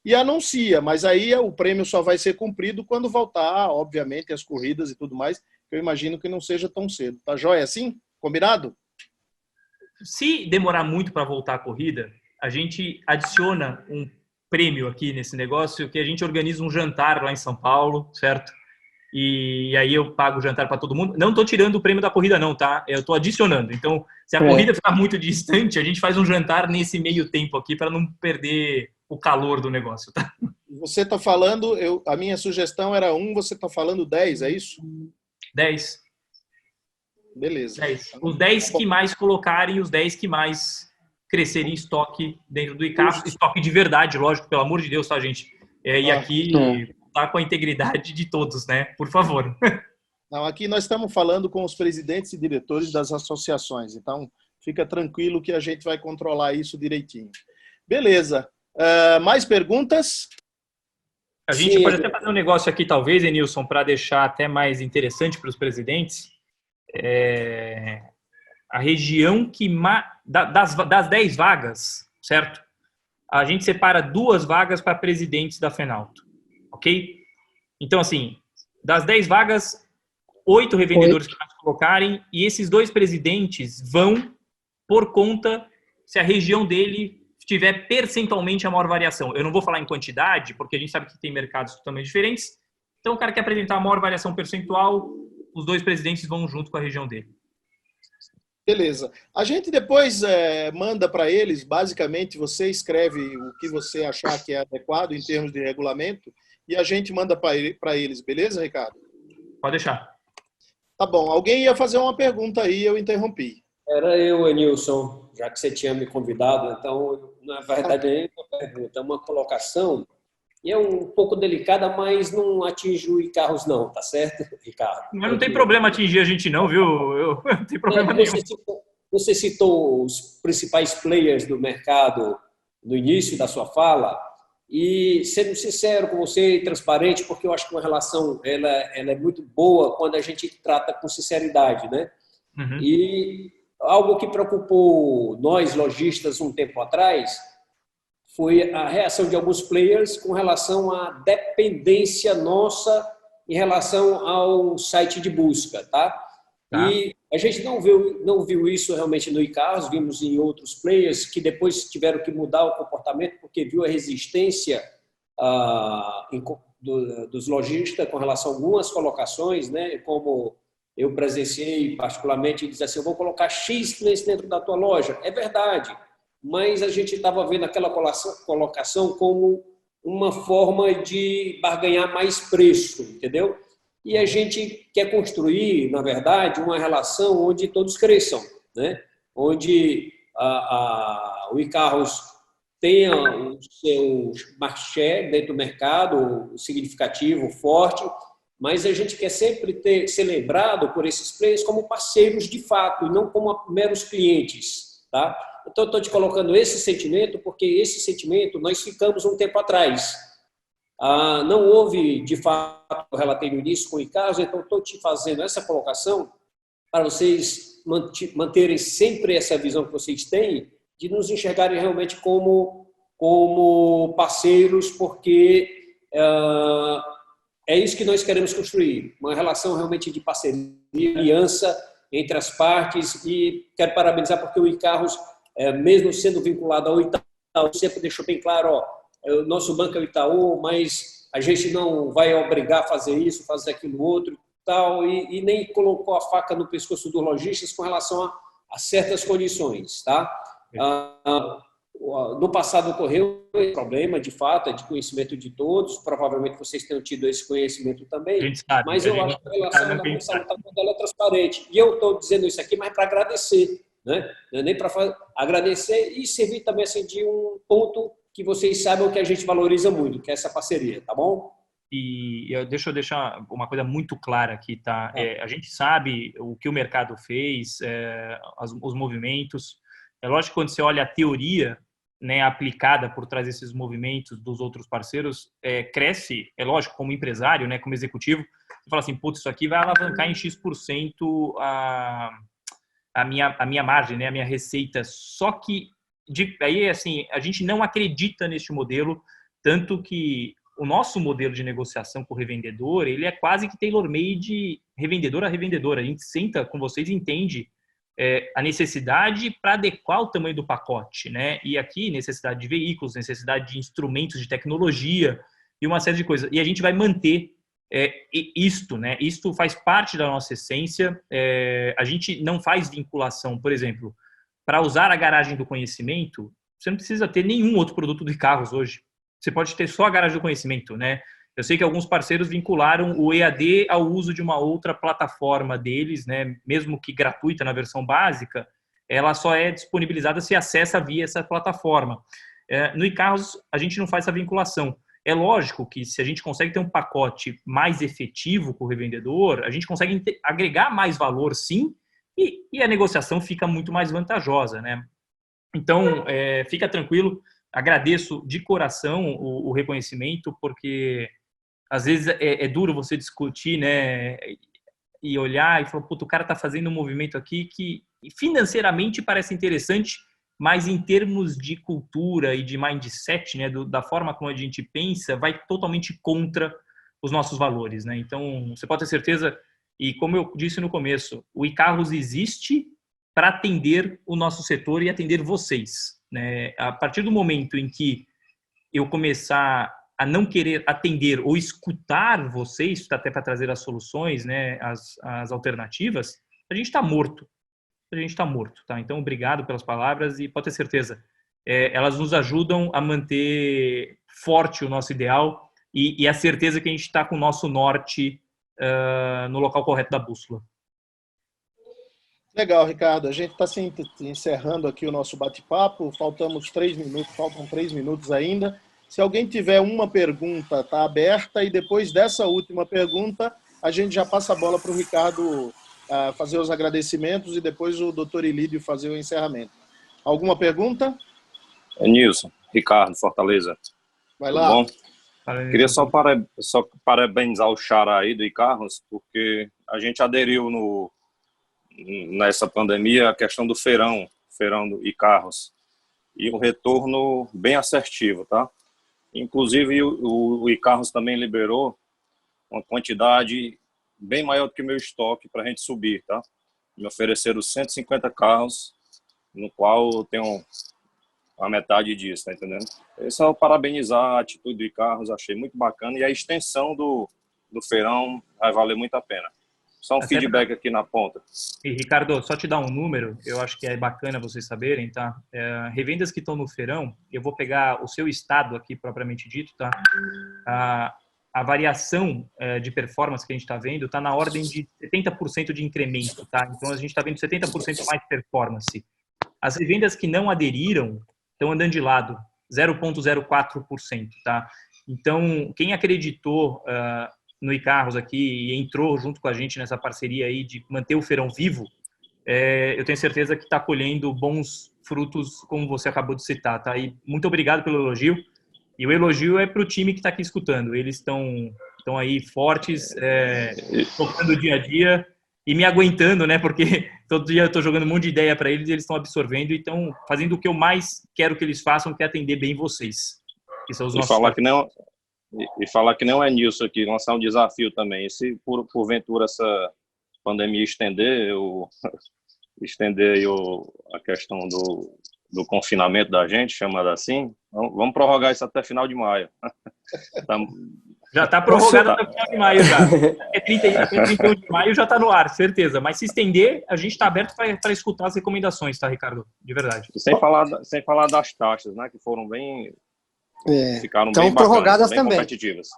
e anuncia. Mas aí o prêmio só vai ser cumprido quando voltar, obviamente, as corridas e tudo mais. Eu imagino que não seja tão cedo. Tá joia assim? Combinado? Se demorar muito para voltar a corrida, a gente adiciona um prêmio aqui nesse negócio, que a gente organiza um jantar lá em São Paulo, certo? E aí eu pago o jantar para todo mundo. Não estou tirando o prêmio da corrida não, tá? Eu estou adicionando. Então, se a corrida ficar muito distante, a gente faz um jantar nesse meio tempo aqui para não perder o calor do negócio, tá? Você está falando, a minha sugestão era 1, você está falando 10, é isso? 10. Beleza. 10. Os 10 que mais colocarem, os 10 que mais crescerem em estoque dentro do e-carro. Estoque de verdade, lógico, pelo amor de Deus, tá, gente? E aqui tá com a integridade de todos, né? Por favor. Não, aqui nós estamos falando com os presidentes e diretores das associações, então fica tranquilo que a gente vai controlar isso direitinho. Beleza. Mais perguntas? A gente pode até fazer um negócio aqui, talvez, Enilson, para deixar até mais interessante para os presidentes. A região que das 10 vagas, certo? A gente separa 2 vagas para presidentes da Fenalto, ok? Então, assim, das 10 vagas, 8 revendedores que mais colocarem, e esses 2 presidentes vão por conta se a região dele tiver percentualmente a maior variação. Eu não vou falar em quantidade, porque a gente sabe que tem mercados totalmente diferentes. Então, o cara quer apresentar a maior variação percentual, os 2 presidentes vão junto com a região dele. Beleza. A gente depois manda para eles, basicamente, você escreve o que você achar que é adequado em termos de regulamento e a gente manda para eles, beleza, Ricardo? Pode deixar. Tá bom. Alguém ia fazer uma pergunta aí, eu interrompi. Era eu, Enilson, já que você tinha me convidado, então, na verdade, é uma pergunta, é uma colocação, e é um pouco delicada, mas não atinge o carros não, tá certo, Ricardo? Mas não tem problema atingir a gente não, viu? Não tem problema nenhum. Você citou os principais players do mercado no início da sua fala, e sendo sincero com você e transparente, porque eu acho que uma relação ela é muito boa quando a gente trata com sinceridade, né? Uhum. E algo que preocupou nós, lojistas, um tempo atrás, foi a reação de alguns players com relação à dependência nossa em relação ao site de busca, tá? E A gente não viu isso realmente no iCarros, vimos em outros players que depois tiveram que mudar o comportamento porque viu a resistência dos lojistas com relação a algumas colocações, né? Como eu presenciei particularmente, diz assim, eu vou colocar X clientes dentro da tua loja. É verdade, mas a gente estava vendo aquela colocação como uma forma de barganhar mais preço, entendeu? E a gente quer construir, na verdade, uma relação onde todos cresçam, né? Onde o iCarros tenha o seu market share dentro do mercado, significativo, forte, mas a gente quer sempre ser lembrado por esses players como parceiros de fato, e não como meros clientes, tá? Então, eu estou te colocando esse sentimento, porque esse sentimento nós ficamos um tempo atrás. Não houve, de fato, eu relatei no início com o iCarros, então estou te fazendo essa colocação para vocês manterem sempre essa visão que vocês têm de nos enxergarem realmente como parceiros, porque é isso que nós queremos construir, uma relação realmente de parceria, aliança entre as partes, e quero parabenizar porque o iCarros, mesmo sendo vinculado ao Itaú, sempre deixou bem claro, o nosso banco é o Itaú, mas a gente não vai obrigar a fazer isso, fazer aquilo outro, tal, e nem colocou a faca no pescoço dos lojistas com relação a certas condições, tá? No passado ocorreu esse problema, de fato, é de conhecimento de todos, provavelmente vocês tenham tido esse conhecimento também, sabe, mas eu acho que a relação da Bolsa ela é transparente. E eu estou dizendo isso aqui, mas para agradecer, né? Nem para agradecer e servir também assim, de um ponto que vocês saibam que a gente valoriza muito, que é essa parceria, tá bom? E deixa eu deixar uma coisa muito clara aqui, tá? A gente sabe o que o mercado fez, os movimentos. É lógico que quando você olha a teoria, né, aplicada por trás desses movimentos dos outros parceiros, cresce, é lógico, como empresário, né, como executivo, você fala assim, putz, isso aqui vai alavancar em X% a minha margem, né, a minha receita. Só que, aí, assim, a gente não acredita neste modelo, tanto que o nosso modelo de negociação com o revendedor, ele é quase que tailor-made revendedor a revendedor. A gente senta com vocês e entende a necessidade para adequar o tamanho do pacote, né? E aqui, necessidade de veículos, necessidade de instrumentos de tecnologia e uma série de coisas. E a gente vai manter isto, né? Isto faz parte da nossa essência. A gente não faz vinculação, por exemplo, para usar a garagem do conhecimento, você não precisa ter nenhum outro produto de carros hoje. Você pode ter só a garagem do conhecimento, né? Eu sei que alguns parceiros vincularam o EAD ao uso de uma outra plataforma deles, né? Mesmo que gratuita na versão básica, ela só é disponibilizada se acessa via essa plataforma. No iCarros, a gente não faz essa vinculação. É lógico que se a gente consegue ter um pacote mais efetivo com o revendedor, a gente consegue agregar mais valor, sim, e a negociação fica muito mais vantajosa, né? Então, fica tranquilo, agradeço de coração o reconhecimento, porque às vezes é duro você discutir, né, e olhar e falar, puta, o cara está fazendo um movimento aqui que financeiramente parece interessante, mas em termos de cultura e de mindset, né, da forma como a gente pensa, vai totalmente contra os nossos valores, né? Então, você pode ter certeza, e como eu disse no começo, o iCarros existe para atender o nosso setor e atender vocês, né? A partir do momento em que eu começar a não querer atender ou escutar vocês, até para trazer as soluções, né, as alternativas, a gente está morto. A gente está morto, tá? Então, obrigado pelas palavras e pode ter certeza, elas nos ajudam a manter forte o nosso ideal e a certeza que a gente está com o nosso norte no local correto da bússola. Legal, Ricardo. A gente está encerrando aqui o nosso bate-papo. Faltam 3 minutos ainda. Se alguém tiver uma pergunta, está aberta. E depois dessa última pergunta, a gente já passa a bola para o Ricardo fazer os agradecimentos e depois o doutor Ilídio fazer o encerramento. Alguma pergunta? Nilson, Ricardo, Fortaleza. Vai lá. Tudo bom? Queria só parabenizar o Xará aí do iCarros, porque a gente aderiu nessa pandemia a questão do feirão do iCarros, e um retorno bem assertivo, tá? Inclusive o iCarros também liberou uma quantidade bem maior do que o meu estoque para a gente subir, tá? me ofereceram 150 carros, no qual eu tenho a metade disso, tá entendendo? Esse é o parabenizar a atitude de carros, achei muito bacana, e a extensão do feirão vai valer muito a pena. Só um feedback aqui na ponta. E, Ricardo, só te dar um número, eu acho que é bacana vocês saberem, tá? Revendas que estão no feirão, eu vou pegar o seu estado aqui, propriamente dito, tá? A variação de performance que a gente está vendo está na ordem de 70% de incremento, tá? Então, a gente está vendo 70% mais performance. As revendas que não aderiram estão andando de lado, 0,04%, tá? Então, quem acreditou no iCarros aqui e entrou junto com a gente nessa parceria aí de manter o feirão vivo, eu tenho certeza que está colhendo bons frutos, como você acabou de citar, tá? E muito obrigado pelo elogio. E o elogio é para o time que está aqui escutando. Eles estão aí fortes, tocando o dia a dia e me aguentando, né? Porque todo dia eu estou jogando um monte de ideia para eles e eles estão absorvendo e estão fazendo o que eu mais quero que eles façam, que é atender bem vocês. Que são os nossos... falar que não é Nilson aqui, lançar um desafio também. E se porventura essa pandemia estender aí a questão do confinamento da gente, chamado assim, vamos prorrogar isso até final de maio. Já está prorrogado até final de maio já. Até 31 de maio já está no ar, certeza. Mas se estender, a gente está aberto para escutar as recomendações, tá, Ricardo? De verdade. Sem falar das taxas, né, que foram ficaram estão bem prorrogadas bacanas, bem também. Competitivas.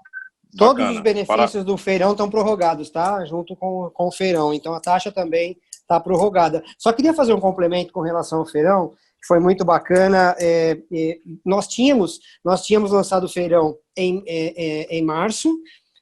Todos Bacana. os benefícios do feirão estão prorrogados, tá? Junto com o feirão. Então, a taxa também está prorrogada. Só queria fazer um complemento com relação ao feirão, que foi muito bacana. Nós tínhamos lançado o feirão em março,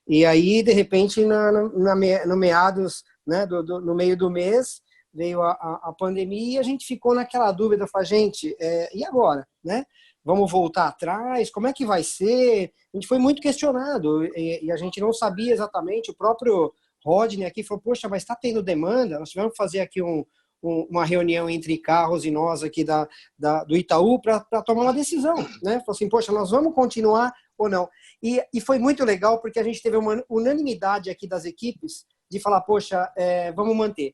e aí, de repente, no meados, né, no meio do mês, veio a pandemia e a gente ficou naquela dúvida, falei, gente, e agora, né? Vamos voltar atrás? Como é que vai ser? A gente foi muito questionado e a gente não sabia exatamente. O próprio Rodney aqui falou, poxa, mas está tendo demanda? Nós tivemos que fazer aqui uma reunião entre carros e nós aqui do Itaú para tomar uma decisão, né? Falou assim, poxa, nós vamos continuar ou não? E foi muito legal porque a gente teve uma unanimidade aqui das equipes de falar, poxa, vamos manter.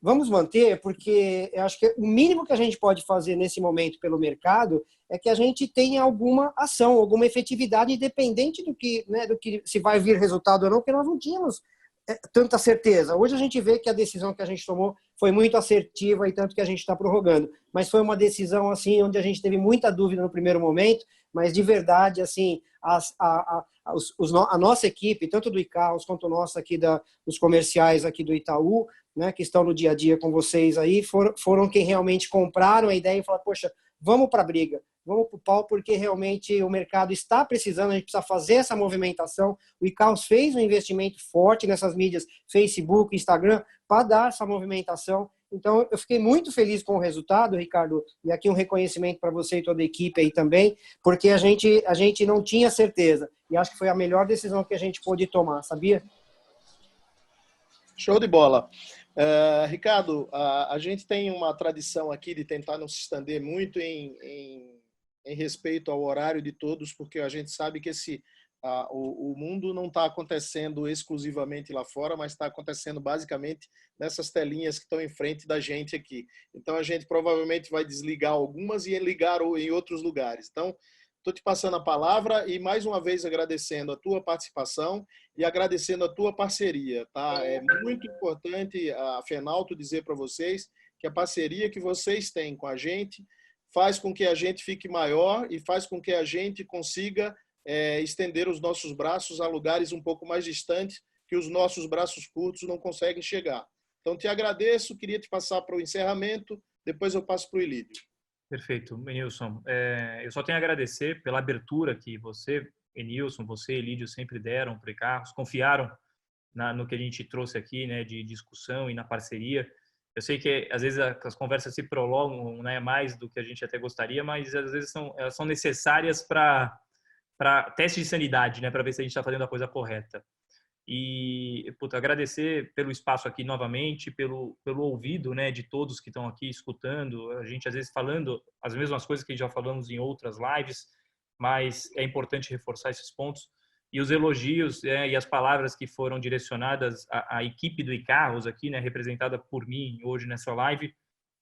Vamos manter, porque eu acho que o mínimo que a gente pode fazer nesse momento pelo mercado é que a gente tenha alguma ação, alguma efetividade, independente do que se vai vir resultado ou não, porque nós não tínhamos tanta certeza. Hoje a gente vê que a decisão que a gente tomou foi muito assertiva e tanto que a gente está prorrogando. Mas foi uma decisão assim onde a gente teve muita dúvida no primeiro momento, mas de verdade, assim, a nossa equipe, tanto do iCarros quanto nossa aqui dos comerciais aqui do Itaú, né, que estão no dia a dia com vocês aí, foram quem realmente compraram a ideia e falaram, poxa, vamos para a briga, vamos para o pau, porque realmente o mercado está precisando, a gente precisa fazer essa movimentação. O iCarros fez um investimento forte nessas mídias, Facebook, Instagram, para dar essa movimentação. Então, eu fiquei muito feliz com o resultado, Ricardo, e aqui um reconhecimento para você e toda a equipe aí também, porque a gente não tinha certeza, e acho que foi a melhor decisão que a gente pôde tomar, sabia? Show de bola. Ricardo, a gente tem uma tradição aqui de tentar não se estender muito em respeito ao horário de todos, porque a gente sabe que o mundo não está acontecendo exclusivamente lá fora, mas está acontecendo basicamente nessas telinhas que estão em frente da gente aqui. Então, a gente provavelmente vai desligar algumas e ligar em outros lugares. Então, estou te passando a palavra e, mais uma vez, agradecendo a tua participação e agradecendo a tua parceria. Tá? É muito importante, a Fenalto, dizer para vocês que a parceria que vocês têm com a gente faz com que a gente fique maior e faz com que a gente consiga estender os nossos braços a lugares um pouco mais distantes que os nossos braços curtos não conseguem chegar. Então, te agradeço, queria te passar para o encerramento, depois eu passo para o Ilídio. Perfeito, Enilson. Eu só tenho a agradecer pela abertura que você, Enilson, você, Elídio, sempre deram para o iCarros, confiaram no que a gente trouxe aqui, né, de discussão e na parceria. Eu sei que às vezes as conversas se prolongam, né, mais do que a gente até gostaria, mas às vezes elas são necessárias para teste de sanidade, né, para ver se a gente está fazendo a coisa correta. E, agradecer pelo espaço aqui novamente, pelo ouvido, né, de todos que estão aqui escutando, a gente às vezes falando as mesmas coisas que já falamos em outras lives, mas é importante reforçar esses pontos. e os elogios e as palavras que foram direcionadas à equipe do iCarros aqui, né, representada por mim hoje nessa live,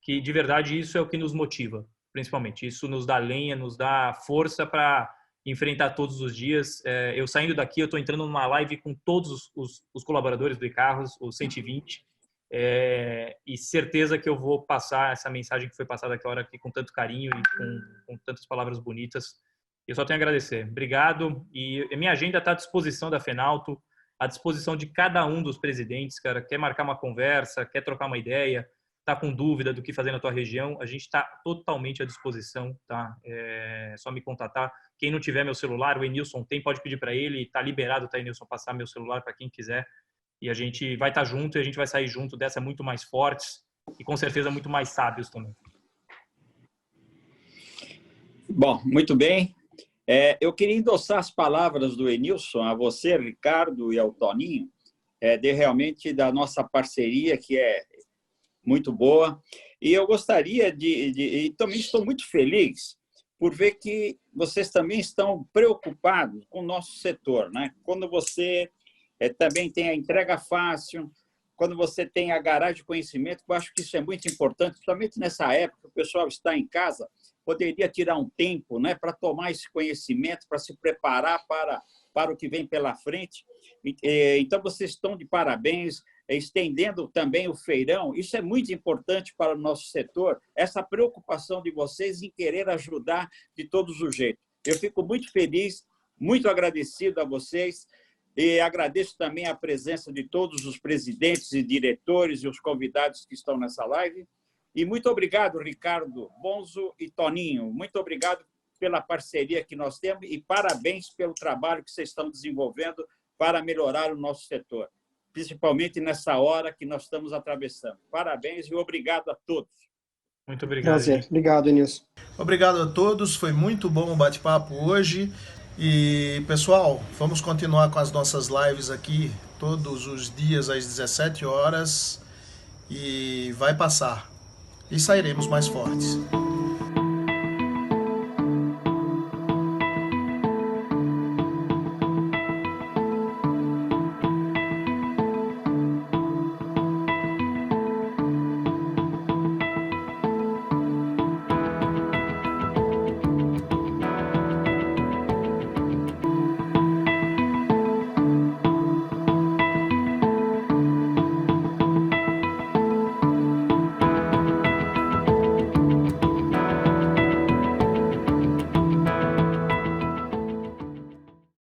que de verdade isso é o que nos motiva, principalmente. Isso nos dá lenha, nos dá força para enfrentar todos os dias. Eu saindo daqui, eu estou entrando numa live com todos os colaboradores do iCarros, os 120, e certeza que eu vou passar essa mensagem que foi passada aquela hora aqui com tanto carinho e com tantas palavras bonitas. Eu só tenho a agradecer. Obrigado. E a minha agenda está à disposição da Fenalto, à disposição de cada um dos presidentes, cara. Quer marcar uma conversa, quer trocar uma ideia, tá com dúvida do que fazer na tua região, a gente está totalmente à disposição, tá? É só me contatar. Quem não tiver meu celular, o Enilson tem, pode pedir para ele, tá liberado, tá, Enilson, passar meu celular para quem quiser. E a gente vai estar junto e a gente vai sair junto dessa muito mais fortes e com certeza muito mais sábios também. Bom, muito bem. Eu queria endossar as palavras do Enilson a você, Ricardo, e ao Toninho, realmente da nossa parceria, que é muito boa. E eu gostaria e também estou muito feliz por ver que vocês também estão preocupados com o nosso setor, né? Quando você também tem a entrega fácil, quando você tem a garagem de conhecimento, eu acho que isso é muito importante, principalmente nessa época, o pessoal está em casa, poderia tirar um tempo, né, para tomar esse conhecimento, para se preparar para o que vem pela frente. Então, vocês estão de parabéns, estendendo também o feirão. Isso é muito importante para o nosso setor, essa preocupação de vocês em querer ajudar de todos os jeitos. Eu fico muito feliz, muito agradecido a vocês, e agradeço também a presença de todos os presidentes e diretores e os convidados que estão nessa live. E muito obrigado, Ricardo, Bonzo e Toninho. Muito obrigado pela parceria que nós temos e parabéns pelo trabalho que vocês estão desenvolvendo para melhorar o nosso setor, principalmente nessa hora que nós estamos atravessando. Parabéns e obrigado a todos. Muito obrigado. Prazer. Obrigado, Nilson. Obrigado a todos, foi muito bom o bate-papo hoje. E, pessoal, vamos continuar com as nossas lives aqui todos os dias às 17 horas e vai passar. E sairemos mais fortes.